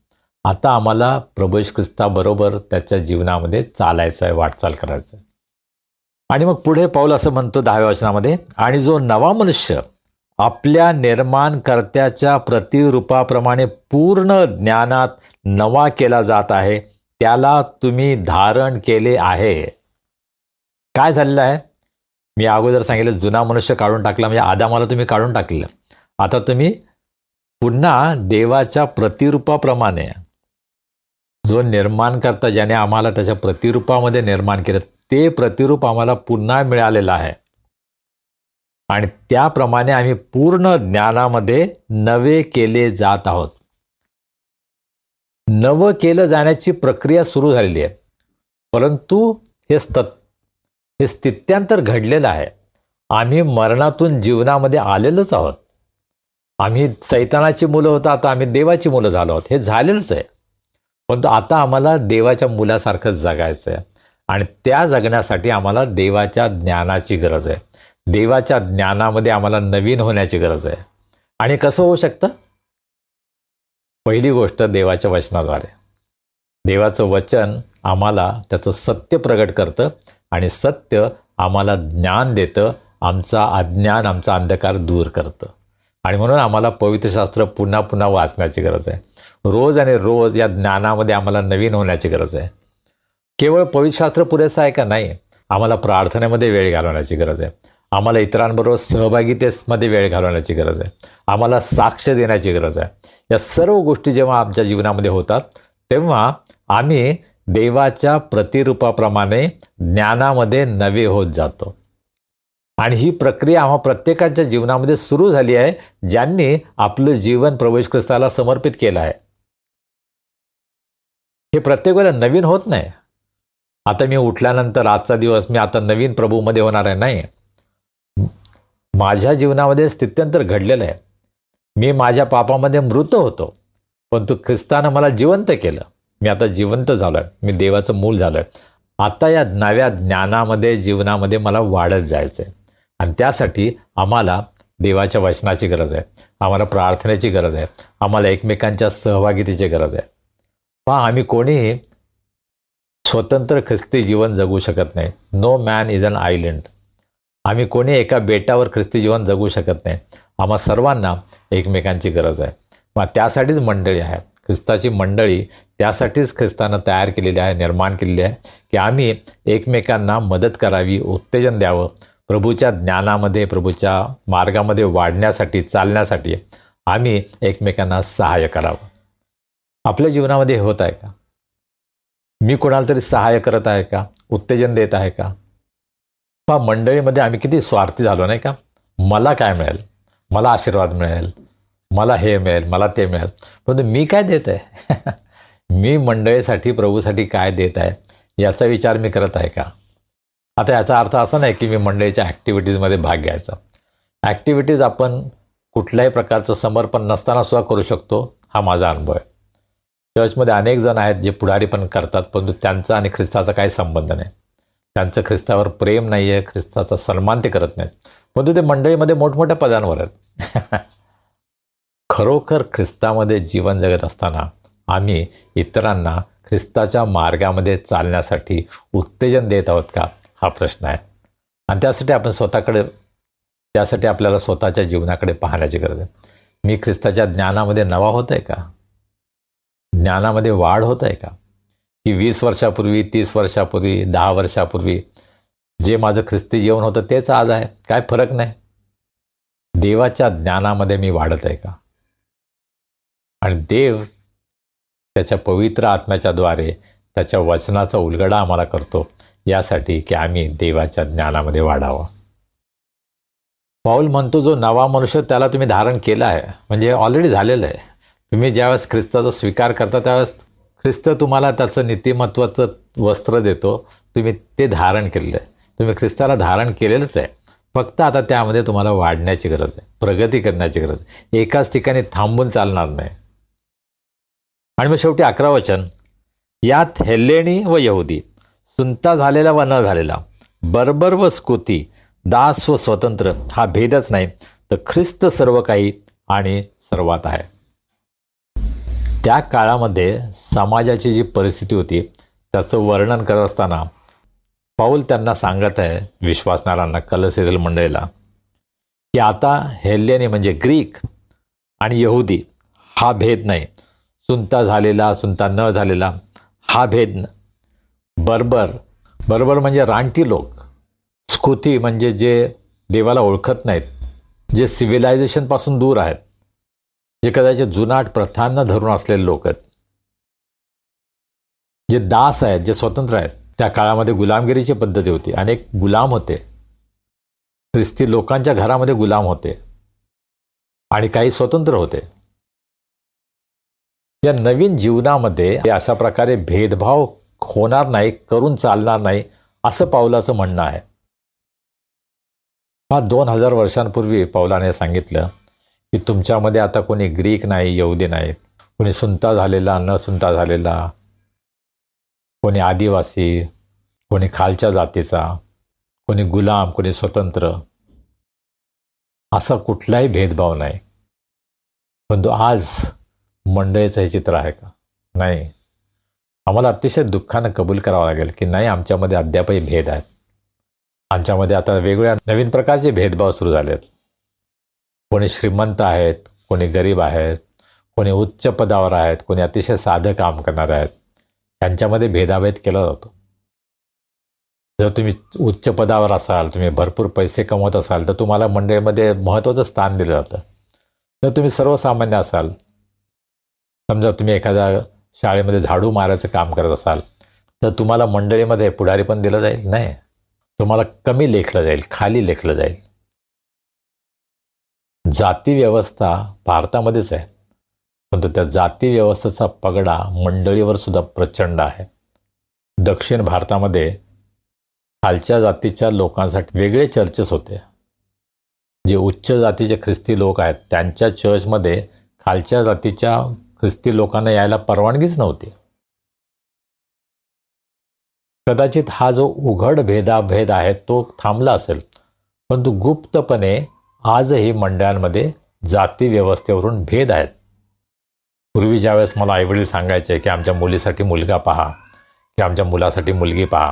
आता आम्हाला प्रभू येशू ख्रिस्ताबरोबर त्याच्या जीवनामध्ये चालायचं आहे, वाटचाल करायचं आहे. आणि मग पुढे पाऊल असं म्हणतो 10व्या वचनामध्ये, आणि जो नवा मनुष्य आपल्या निर्माणकर्त्याच्या प्रतिरूपाप्रमाणे पूर्ण ज्ञानात नवा केला जात आहे, त्याला तुम्ही धारण केले आहे. काय झालेलं आहे? मी अगोदर सांगितलं, जुना मनुष्य काढून टाकला म्हणजे आदामाला तुम्ही काढून टाकलेलं. आता तुम्ही पुन्हा देवाच्या प्रतिरूपाप्रमाणे, जो निर्माणकर्ता ज्याने आम्हाला त्याच्या प्रतिरूपामध्ये निर्माण केलं, ते प्रतिरूप आम्हाला पुन्हा मिळालेलं आहे आणि त्याप्रमाणे आम्ही पूर्ण ज्ञानामध्ये नवे केले जात आहोत. नवं केलं जाण्याची प्रक्रिया सुरू झालेली आहे, परंतु हे स्थित्यांतर घडलेलं आहे. आम्ही मरणातून जीवनामध्ये आलेलोच आहोत. आम्ही सैतानाची मुलं होतो, आता आम्ही देवाची मुलं झालो आहोत. हे झालेलंच आहे, परंतु आता आम्हाला देवाच्या मुलासारखं जगायचं आहे आणि त्या जगण्यासाठी आम्हाला देवाच्या ज्ञानाची गरज आहे. देवाच्या ज्ञानामध्ये आम्हाला नवीन होण्याची गरज आहे. आणि कसं होऊ शकतं? पहिली गोष्ट देवाच्या वचनाद्वारे. देवाचं वचन आम्हाला त्याचं सत्य प्रगट करतं आणि सत्य आम्हाला ज्ञान देतं, आमचा अज्ञान, आमचा अंधकार दूर करतं. आणि म्हणून आम्हाला पवित्रशास्त्र पुन्हा पुन्हा वाचण्याची गरज आहे. रोज आणि रोज या ज्ञानामध्ये आम्हाला नवीन होण्याची गरज आहे. केवळ पवित्रशास्त्र पुरेसं आहे का? नाही. आम्हाला प्रार्थनेमध्ये वेळ घालवण्याची गरज आहे. आम्हाला इतरांबरोबर सहभागितेमध्ये वेळ घालवण्याची गरज आहे. आम्हाला साक्ष देण्याची गरज आहे. या सर्व गोष्टी जेव्हा आमच्या जीवनामध्ये होतात, तेव्हा आम्ही देवाच्या प्रतिरूपाप्रमाणे ज्ञानामध्ये नवे होत जातो. आणि ही प्रक्रिया आम्हा प्रत्येकाच्या जीवनामध्ये सुरू झाली आहे, ज्यांनी आपलं जीवन प्रभू येशू ख्रिस्ताला समर्पित केलं आहे. हे प्रत्येक वेळेला नवीन होत नाही. आता मी उठल्यानंतर आजचा दिवस मी आता नवीन प्रभूमध्ये होणार आहे, नाही. माझ्या जीवनामध्ये स्थित्यंतर घडलेलं आहे. मी माझ्या पापामध्ये मृत होतो, परंतु ख्रिस्तानं मला जिवंत केलं. मी आता जिवंत झालो आहे, मी देवाचं मूल झालो आहे. आता या नव्या ज्ञानामध्ये, जीवनामध्ये मला वाढत जायचं आहे आणि त्यासाठी आम्हाला देवाच्या वचनाची गरज आहे, आम्हाला प्रार्थनेची गरज आहे, आम्हाला एकमेकांच्या सहभागितेची गरज आहे. पहा, आम्ही कोणीही स्वतंत्र ख्रिस्ती जीवन जगू शकत नाही. No man is an island. आम्ही कोणी एका बेटावर ख्रिस्ती जीवन जगू शकत नाही. आम्हा सर्वांना एकमेकांची गरज आहे. मग त्यासाठीच मंडळी आहे, ख्रिस्ताची मंडळी. त्यासाठीच ख्रिस्तानं तयार केलेली आहे, निर्माण केलेली आहे, की आम्ही एकमेकांना मदत करावी, उत्तेजन द्यावं, प्रभूच्या ज्ञानामध्ये, प्रभूच्या मार्गामध्ये वाढण्यासाठी, चालण्यासाठी आम्ही एकमेकांना सहाय्य करावं. आपल्या जीवनामध्ये हे होत आहे का? मी कोणाला तरी सहाय्य करत आहे का? उत्तेजन देत आहे का? पहा, मंडळीमध्ये आम्ही किती स्वार्थी झालो, नाही का? मला काय मिळेल, मला आशीर्वाद मिळेल, मला हे मिळेल, मला ते मिळेल, परंतु मी काय देत आहे? मी मंडळीसाठी, प्रभूसाठी काय देत आहे याचा विचार मी करत आहे का? आता याचा अर्थ असा नाही की मी मंडळीच्या ॲक्टिव्हिटीजमध्ये भाग घ्यायचा. ॲक्टिव्हिटीज आपण कुठल्याही प्रकारचं समर्पण नसताना सुद्धा करू शकतो, हा माझा अनुभव आहे. चर्चमध्ये अनेक जण आहेत जे पुढारी पण करतात, परंतु त्यांचा आणि ख्रिस्ताचा काही संबंध नाही. त्यांचं ख्रिस्तावर प्रेम नाही आहे, ख्रिस्ताचा सन्मान ते करत नाहीत, परंतु ते मंडळीमध्ये मोठमोठ्या पदांवर आहेत. खरोखर ख्रिस्तामध्ये जीवन जगत असताना आम्ही इतरांना ख्रिस्ताच्या मार्गामध्ये चालण्यासाठी उत्तेजन देत आहोत का, हा प्रश्न आहे. आणि त्यासाठी आपल्याला स्वतःच्या जीवनाकडे पाहण्याची गरज आहे. मी ख्रिस्ताच्या ज्ञानामध्ये नवा होत आहे का? ज्ञानामध्ये वाढ होत आहे का? की 20 वर्षापूर्वी, 30 वर्षापूर्वी, 10 वर्षापूर्वी जे माझं ख्रिस्ती जीवन होतं तेच आज आहे? काय फरक नाही? देवाच्या ज्ञानामध्ये मी वाढत आहे का? आणि देव त्याच्या पवित्र आत्म्याच्या द्वारे त्याच्या वचनाचा उलगडा आम्हाला करतो, यासाठी की आम्ही देवाच्या ज्ञानामध्ये वाढावं. पाऊल म्हणतो, जो नवा मनुष्य त्याला तुम्ही धारण केला आहे, म्हणजे ऑलरेडी झालेलं आहे. तुम्ही ज्यावेळेस ख्रिस्ताचा स्वीकार करता त्यावेळेस ख्रिस्त तुम्हाला त्याचं नीतिमत्वाचं वस्त्र देतो, तुम्ही ते धारण केलेलं आहे. तुम्ही ख्रिस्ताला धारण केलेलंच आहे, फक्त आता त्यामध्ये तुम्हाला वाढण्याची गरज आहे, प्रगती करण्याची गरज आहे. एकाच ठिकाणी थांबून चालणार नाही. आणि मग शेवटी 11 वचन, यात हेल्लेणी व यहुदी, सुनता झालेला व न झालेला, बर्बर व स्कुती, दास व स्वतंत्र हा भेदच नाही, तर ख्रिस्त सर्व काही आणि सर्वात आहे. त्या काळामध्ये समाजाची जी परिस्थिती होती त्याचं वर्णन करत असताना पाऊल त्यांना सांगत आहे, विश्वासणाऱ्यांना, कलसेतील मंडळीला, की आता हेल्लेनी म्हणजे ग्रीक आणि यहुदी हा भेद नाही, सुनता झालेला सुनता न झालेला हा भेद नाही. बर्बर म्हणजे रानटी लोक, स्कुती म्हणजे जे देवाला ओळखत नाहीत, जे सिव्हिलायझेशनपासून दूर आहेत, जे कदाचित जुनाट प्रथांना धरून असलेले लोक आहेत, जे दास आहेत, जे स्वतंत्र आहेत. त्या काळामध्ये गुलामगिरीची पद्धती होती, अनेक गुलाम होते, ख्रिस्ती लोकांच्या घरामध्ये गुलाम होते आणि काही स्वतंत्र होते. या नवीन जीवनामध्ये अशा प्रकारे भेदभाव होणार नाही, करून चालणार नाही, असं पाऊलाचं म्हणणं आहे. हा 2000 वर्षांपूर्वी पाऊलाने सांगितलं की तुमच्यामध्ये आता कोणी ग्रीक नाही, यहुदी नाही, कोणी सुनता झालेला, न सुनता झालेला, कोणी आदिवासी, कोणी खालच्या जातीचा, कोणी गुलाम, कोणी स्वतंत्र, असा कुठलाही भेदभाव नाही. परंतु आज मंडळीचं हे चित्र आहे का? नाही. आम्हाला अतिशय दुःखानं कबूल करावं लागेल की नाही, आमच्यामध्ये अद्यापही भेद आहेत. आमच्यामध्ये आता वेगवेगळ्या नवीन प्रकारचे भेदभाव सुरू झाले आहेत. कोणी श्रीमंत आहेत, कोणी गरीब आहेत, कोणी उच्च पदावर आहेत, कोणी अतिशय साधं काम करणारे आहेत. त्यांच्यामध्ये भेदाभेद केला जातो. जर तुम्ही उच्च पदावर असाल, तुम्ही भरपूर पैसे कमवत असाल, तर तुम्हाला मंडळीमध्ये महत्त्वाचं स्थान दिलं जातं. जर तुम्ही सर्वसामान्य असाल, समजा तुम्ही एखाद्या शाळेमध्ये झाडू मारायचं काम करत असाल, तर तुम्हाला मंडळीमध्ये पुढारी पण दिलं जाईल? नाही. तुम्हाला कमी लेखलं जाईल, खाली लेखलं जाईल. जाती व्यवस्था भारतामध्येच आहे, परंतु त्या जाती व्यवस्थेचा पगडा मंडळीवर सुद्धा प्रचंड आहे. दक्षिण भारतामध्ये खालच्या जातीच्या लोकांसाठी वेगळे चर्चेस होते. जे उच्च जातीचे ख्रिस्ती लोक आहेत त्यांच्या चर्चमध्ये खालच्या जातीच्या ख्रिस्ती लोकांना यायला परवानगीच नव्हती. कदाचित हा जो उघड भेदाभेद आहे तो थांबला असेल, परंतु गुप्तपणे आजही मंडळांमध्ये जाती व्यवस्थेवरून भेद आहेत. पूर्वी ज्यावेळेस मला आईवडील सांगायचे की आमच्या मुलीसाठी मुलगा पहा की आमच्या मुलासाठी मुलगी पहा,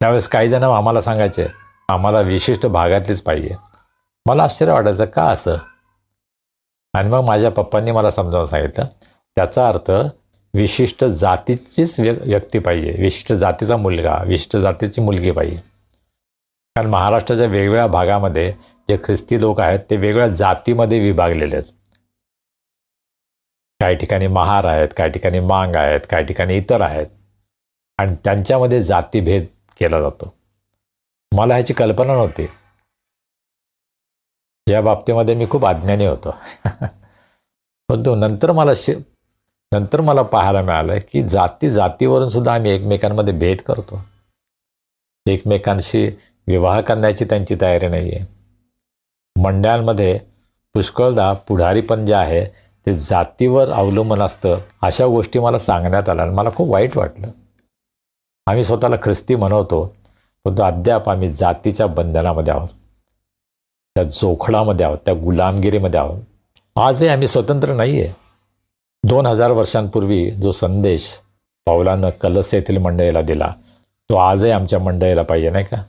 त्यावेळेस काही जण आम्हाला सांगायचे आम्हाला विशिष्ट भागातलीच पाहिजे. मला आश्चर्य वाटायचं, का असं? आणि मग माझ्या पप्पांनी मला समजावून सांगितलं, त्याचा अर्थ विशिष्ट जातीचीच व्यक्ती पाहिजे, विशिष्ट जातीचा मुलगा, विशिष्ट जातीची मुलगी पाहिजे. कारण महाराष्ट्राच्या वेगवेगळ्या भागामध्ये जे ख्रिस्ती लोक आहेत ते वेगवेगळ्या जातीमध्ये विभागलेले आहेत. काही ठिकाणी महार आहेत, काही ठिकाणी मांग आहेत, काही ठिकाणी इतर आहेत, आणि त्यांच्यामध्ये जातीभेद केला जातो. मला ह्याची कल्पना नव्हती. या बाबतीमध्ये मी खूप अज्ञानी होतो. परंतु नंतर मला पाहायला मिळालं की जातीवरून सुद्धा आम्ही एकमेकांमध्ये भेद करतो. एकमेकांशी विवाह करण्याची त्यांची तयारी नाही आहे. मंडळांमध्ये पुष्कळदा पुढारीपण जे आहे ते जातीवर अवलंबून असतं. अशा गोष्टी मला सांगण्यात आल्या आणि मला खूप वाईट वाटलं. आम्ही स्वतःला ख्रिस्ती म्हणवतो, परंतु अद्याप आम्ही जातीच्या बंधनामध्ये आहोत, त्या जोखडामध्ये आहोत, त्या गुलामगिरीमध्ये आहोत. आजही आम्ही स्वतंत्र नाही आहे. 2000 वर्षांपूर्वी जो संदेश पाऊलानं कलस येथील मंडळीला दिला तो आजही आमच्या मंडळीला पाहिजे, नाही का?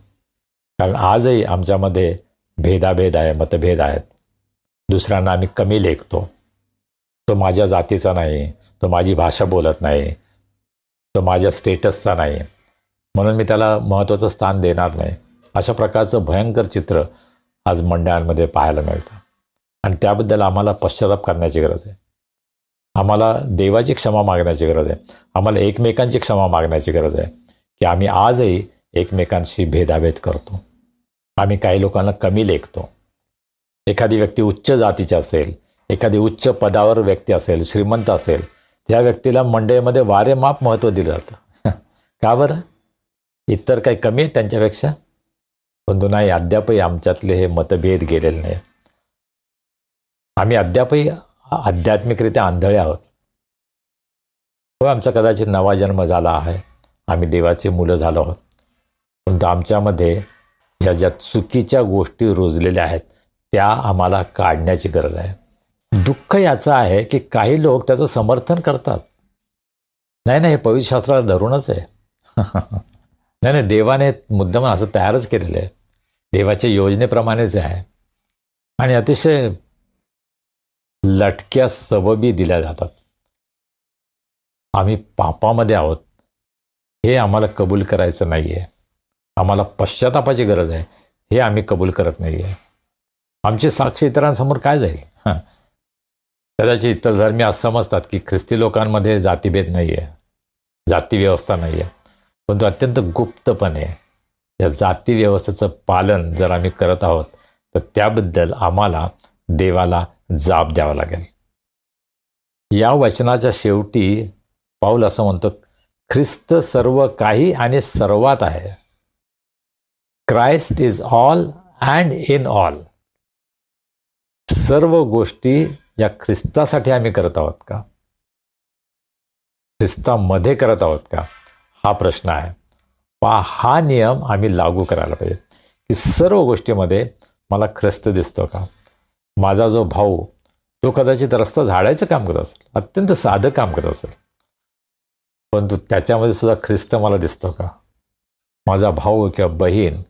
कारण आजही आमच्यामध्ये भेदाभेद आहे, मतभेद आहेत. दुसऱ्यांना आम्ही कमी लेखतो. तो माझ्या जातीचा नाही, तो माझी भाषा बोलत नाही, तो माझ्या स्टेटसचा नाही, म्हणून मी त्याला महत्त्वाचं स्थान देणार नाही. अशा प्रकारचं भयंकर चित्र आज मंडळांमध्ये पाहायला मिळतं आणि त्याबद्दल आम्हाला पश्चाताप करण्याची गरज आहे. आम्हाला देवाची क्षमा मागण्याची गरज आहे. आम्हाला एकमेकांची क्षमा मागण्याची गरज आहे की आम्ही आजही एकमेकांशी भेदाभेद करतो. आम्ही काही लोकांना कमी लेखतो. एखादी व्यक्ती उच्च जातीची असेल, एखादी उच्च पदावर व्यक्ती असेल, श्रीमंत असेल, त्या व्यक्तीला मंडळीमध्ये वारेमाप महत्त्व दिलं जातं. का बरं? इतर काही कमी आहेत त्यांच्यापेक्षा? परंतु नाही, अद्यापही आमच्यातले हे मतभेद गेलेले नाही. आम्ही अद्यापही आध्यात्मिकरित्या आंधळे आहोत. हो, आमचा कदाचित नवा जन्म झाला आहे, आम्ही देवाचे मुलं झालो आहोत, परंतु आमच्यामध्ये ह्या ज्या चुकीच्या गोष्टी रुजलेल्या आहेत त्या आम्हाला काढण्याची गरज आहे. दुःख याचं आहे की काही लोक त्याचं समर्थन करतात. नाही नाही, हे पवित्र शास्त्राला धरूनच आहे. नाही नाही, देवाने मुद्दाम असं तयारच केलेलं आहे, देवाच्या योजनेप्रमाणेच आहे. आणि अतिशय लटक्या सबबी दिल्या जातात. आम्ही पापामध्ये आहोत हे आम्हाला कबूल करायचं नाही आहे. आम्हाला पश्चातापाची गरज आहे हे आम्ही कबूल करत नाही आहे. आमची साक्ष इतरांसमोर काय जाईल? कदाचित इतर धर्मी असं समजतात की ख्रिस्ती लोकांमध्ये जातीभेद नाही आहे, जाती व्यवस्था नाही आहे, परंतु अत्यंत गुप्तपणे या जाती व्यवस्थेचं पालन जर आम्ही करत आहोत तर त्याबद्दल आम्हाला देवाला जाब द्यावा लागेल. या वचनाच्या शेवटी पाऊल असं म्हणतो, ख्रिस्त सर्व काही आणि सर्वात आहे. Christ is all and in all. सर्व गोष्टी या ख्रिस्तासाठी आम्ही करत आहोत का? ख्रिस्तामध्ये करत आहोत का? हा प्रश्न आहे. हा नियम आम्ही लागू करायला पाहिजे की सर्व गोष्टीमध्ये मला ख्रिस्त दिसतो का? माझा जो भाऊ तो कदाचित रस्ता झाडायचं काम करत असेल, अत्यंत साधं काम करत असेल, परंतु त्याच्यामध्ये सुद्धा ख्रिस्त मला दिसतो का? माझा भाऊ किंवा बहीण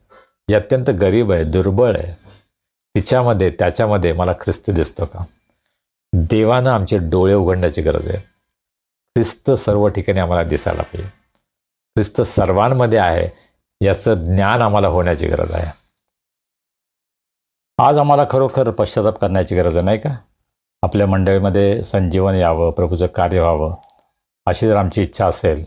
जी अत्यंत गरीब आहे, दुर्बळ आहे, त्याच्यामध्ये मला ख्रिस्त दिसतो का? देवानं आमचे डोळे उघडण्याची गरज आहे. ख्रिस्त सर्व ठिकाणी आम्हाला दिसायला पाहिजे. ख्रिस्त सर्वांमध्ये आहे याचं ज्ञान आम्हाला होण्याची गरज आहे. आज आम्हाला खरोखर पश्चाताप करण्याची गरज आहे, नाही का? आपल्या मंडळीमध्ये संजीवन यावं, प्रभूचं कार्य व्हावं अशी जर आमची इच्छा असेल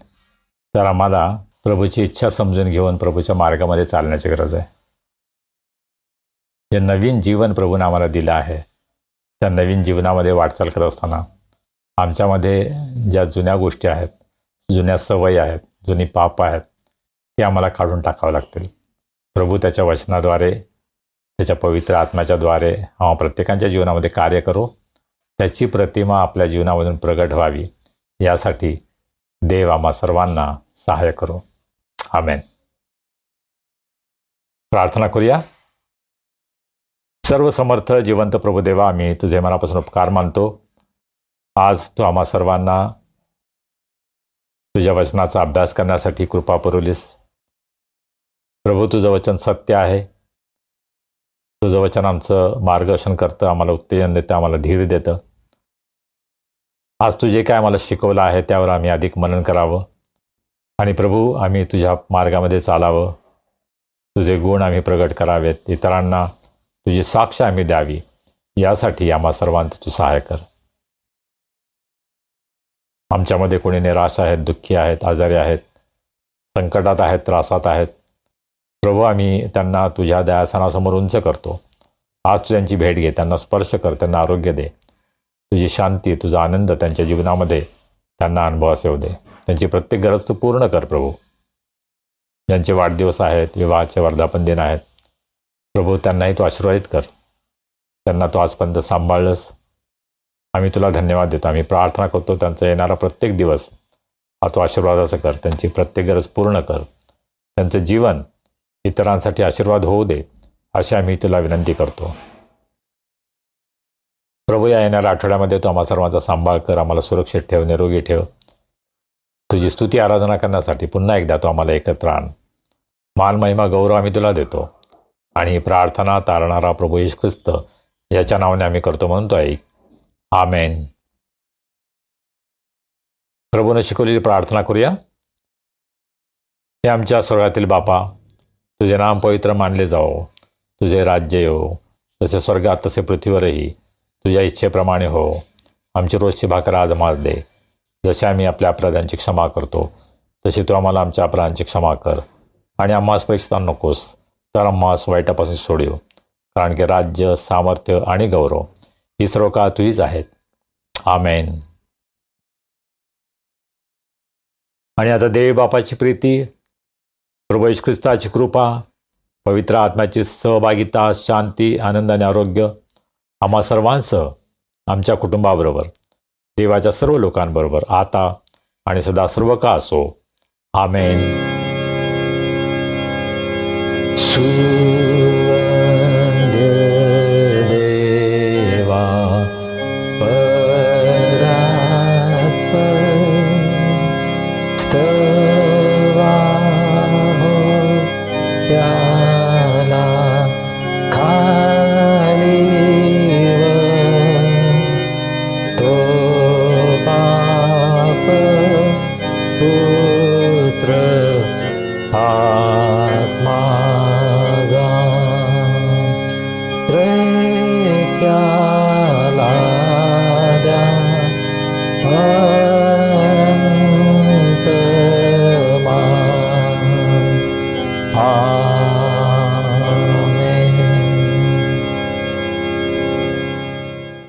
तर आम्हाला प्रभूची इच्छा समजून घेऊन प्रभूच्या मार्गामध्ये चालण्याची गरज आहे. जे नवीन जीवन प्रभूने आम्हाला दिलं आहे त्या नवीन जीवनामध्ये वाटचाल करत असताना आमच्यामध्ये ज्या जुन्या गोष्टी आहेत, जुन्या सवयी आहेत, जुनी पाप आहेत, ते आम्हाला काढून टाकावं लागतील. प्रभू त्याच्या वचनाद्वारे, त्याच्या पवित्र आत्म्याच्याद्वारे आम्हा प्रत्येकाच्या जीवनामध्ये कार्य करो. त्याची प्रतिमा आपल्या जीवनामधून प्रगट व्हावी यासाठी देव आम्हा सर्वांना सहाय्य करो. आमेन. प्रार्थना करूया. सर्व समर्थ जिवंत प्रभुदेवा, आम्ही तुझे मनापासून उपकार मानतो. आज तू आम्हा सर्वांना तुझ्या वचनाचा अभ्यास करण्यासाठी कृपा पुरवलीस. प्रभू, तुझं वचन सत्य आहे. तुझं वचन आमचं मार्गदर्शन करतं, आम्हाला उत्तेजन देतं, आम्हाला धीर देतं. आज तू जे काय आम्हाला शिकवलं आहे त्यावर आम्ही अधिक मनन करावं आणि प्रभू आम्ही तुझ्या मार्गामध्ये चालावं. तुझे गुण आम्ही प्रगट करावेत, इतरांना तुझी साक्ष आम्ही द्यावी, यासाठी आम्हा सर्वांचं तू सहाय्य कर. आमच्यामध्ये कोणी निराश आहेत, दुःखी आहेत, आजारी आहेत, संकटात आहेत, त्रासात आहेत, प्रभू आम्ही त्यांना तुझ्या दयासनासमोर उंच करतो. आज तू त्यांची भेट घे, त्यांना स्पर्श कर, त्यांना आरोग्य दे. तुझी शांती, तुझा आनंद त्यांच्या जीवनामध्ये त्यांना अनुभवास येऊ दे. त्यांची प्रत्येक गरज तू पूर्ण कर प्रभू. ज्यांचे वाढदिवस आहेत, विवाहाचे वर्धापन दिन आहेत, प्रभू त्यांनाही तू आशीर्वादित कर. त्यांना तू आजपर्यंत सांभाळलंस, आम्ही तुला धन्यवाद देतो. आम्ही प्रार्थना करतो त्यांचा येणारा प्रत्येक दिवस हा तू आशीर्वादाचा कर. त्यांची प्रत्येक गरज पूर्ण कर. त्यांचं जीवन इतरांसाठी आशीर्वाद होऊ दे, अशी आम्ही तुला विनंती करतो. प्रभू, या येणाऱ्या आठवड्यामध्ये तू आम्हा सर्वांचा सांभाळ कर. आम्हाला सुरक्षित ठेव, निरोगी ठेव. तुझी स्तुती आराधना करण्यासाठी पुन्हा एकदा तू आम्हाला एकत्र आण. मान, महिमा, गौरव आम्ही तुला देतो आणि ही प्रार्थना तारणारा प्रभू येशू ख्रिस्त याच्या नावाने आम्ही करतो म्हणतो आहे. आमेन. प्रभूने शिकवलेली प्रार्थना करूया. हे आमच्या स्वर्गातील बापा, तुझे नाम पवित्र मानले जाओ, तुझे राज्य येवो, जसे स्वर्गात तसे पृथ्वीवरही तुझ्या इच्छेप्रमाणे हो. आमची रोजची भाकर आज आम्हाला दे, जसे आम्ही आपल्या अपराधांची क्षमा करतो तसे तू आम्हाला आमच्या अपराधांची क्षमा कर, आणि आम्हास परीक्षित नकोस, तर आम्हास वाईटापासून सोडव, कारण की राज्य, सामर्थ्य आणि गौरव ही सर्व काळ तुझीच आहेत. आमेन. आणि आता देव बापाची प्रीती, प्रभू येशू ख्रिस्ताची कृपा, पवित्र आत्म्याची सहभागिता, शांती, आनंद आणि आरोग्य आम्हा सर्वांसह, आमच्या कुटुंबाबरोबर, देवाच्या सर्व लोकांबरोबर आता आणि सदा सर्व काळ असो. आमेन. सुवंद्य देवा त्याला खाली तो बाप पुत्र आत्मा प्रेक्याला द्या अंतमा.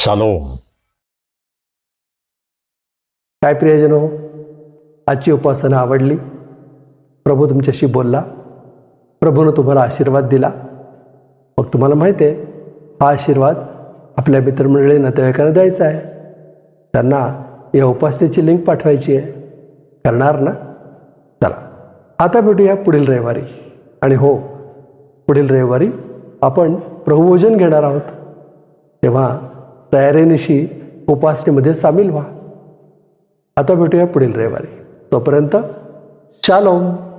शालोम. काय प्रियजन हो, आजची उपासना आवडली? प्रभू तुमच्याशी बोलला, प्रभूनं तुम्हाला आशीर्वाद दिला. मग तुम्हाला माहिती आहे, हा आशीर्वाद आपल्या मित्रमंडळी, नातेवाईकांना द्यायचा आहे. त्यांना या उपासनेची लिंक पाठवायची आहे. करणार ना? चला, आता भेटूया पुढील रविवारी. आणि हो, पुढील रविवारी आपण प्रभुभोजन घेणार आहोत. तेव्हा तयारीनिशी उपासनेमध्ये सामील व्हा. आता भेटूया पुढील रविवारी. तोपर्यंत शालोम.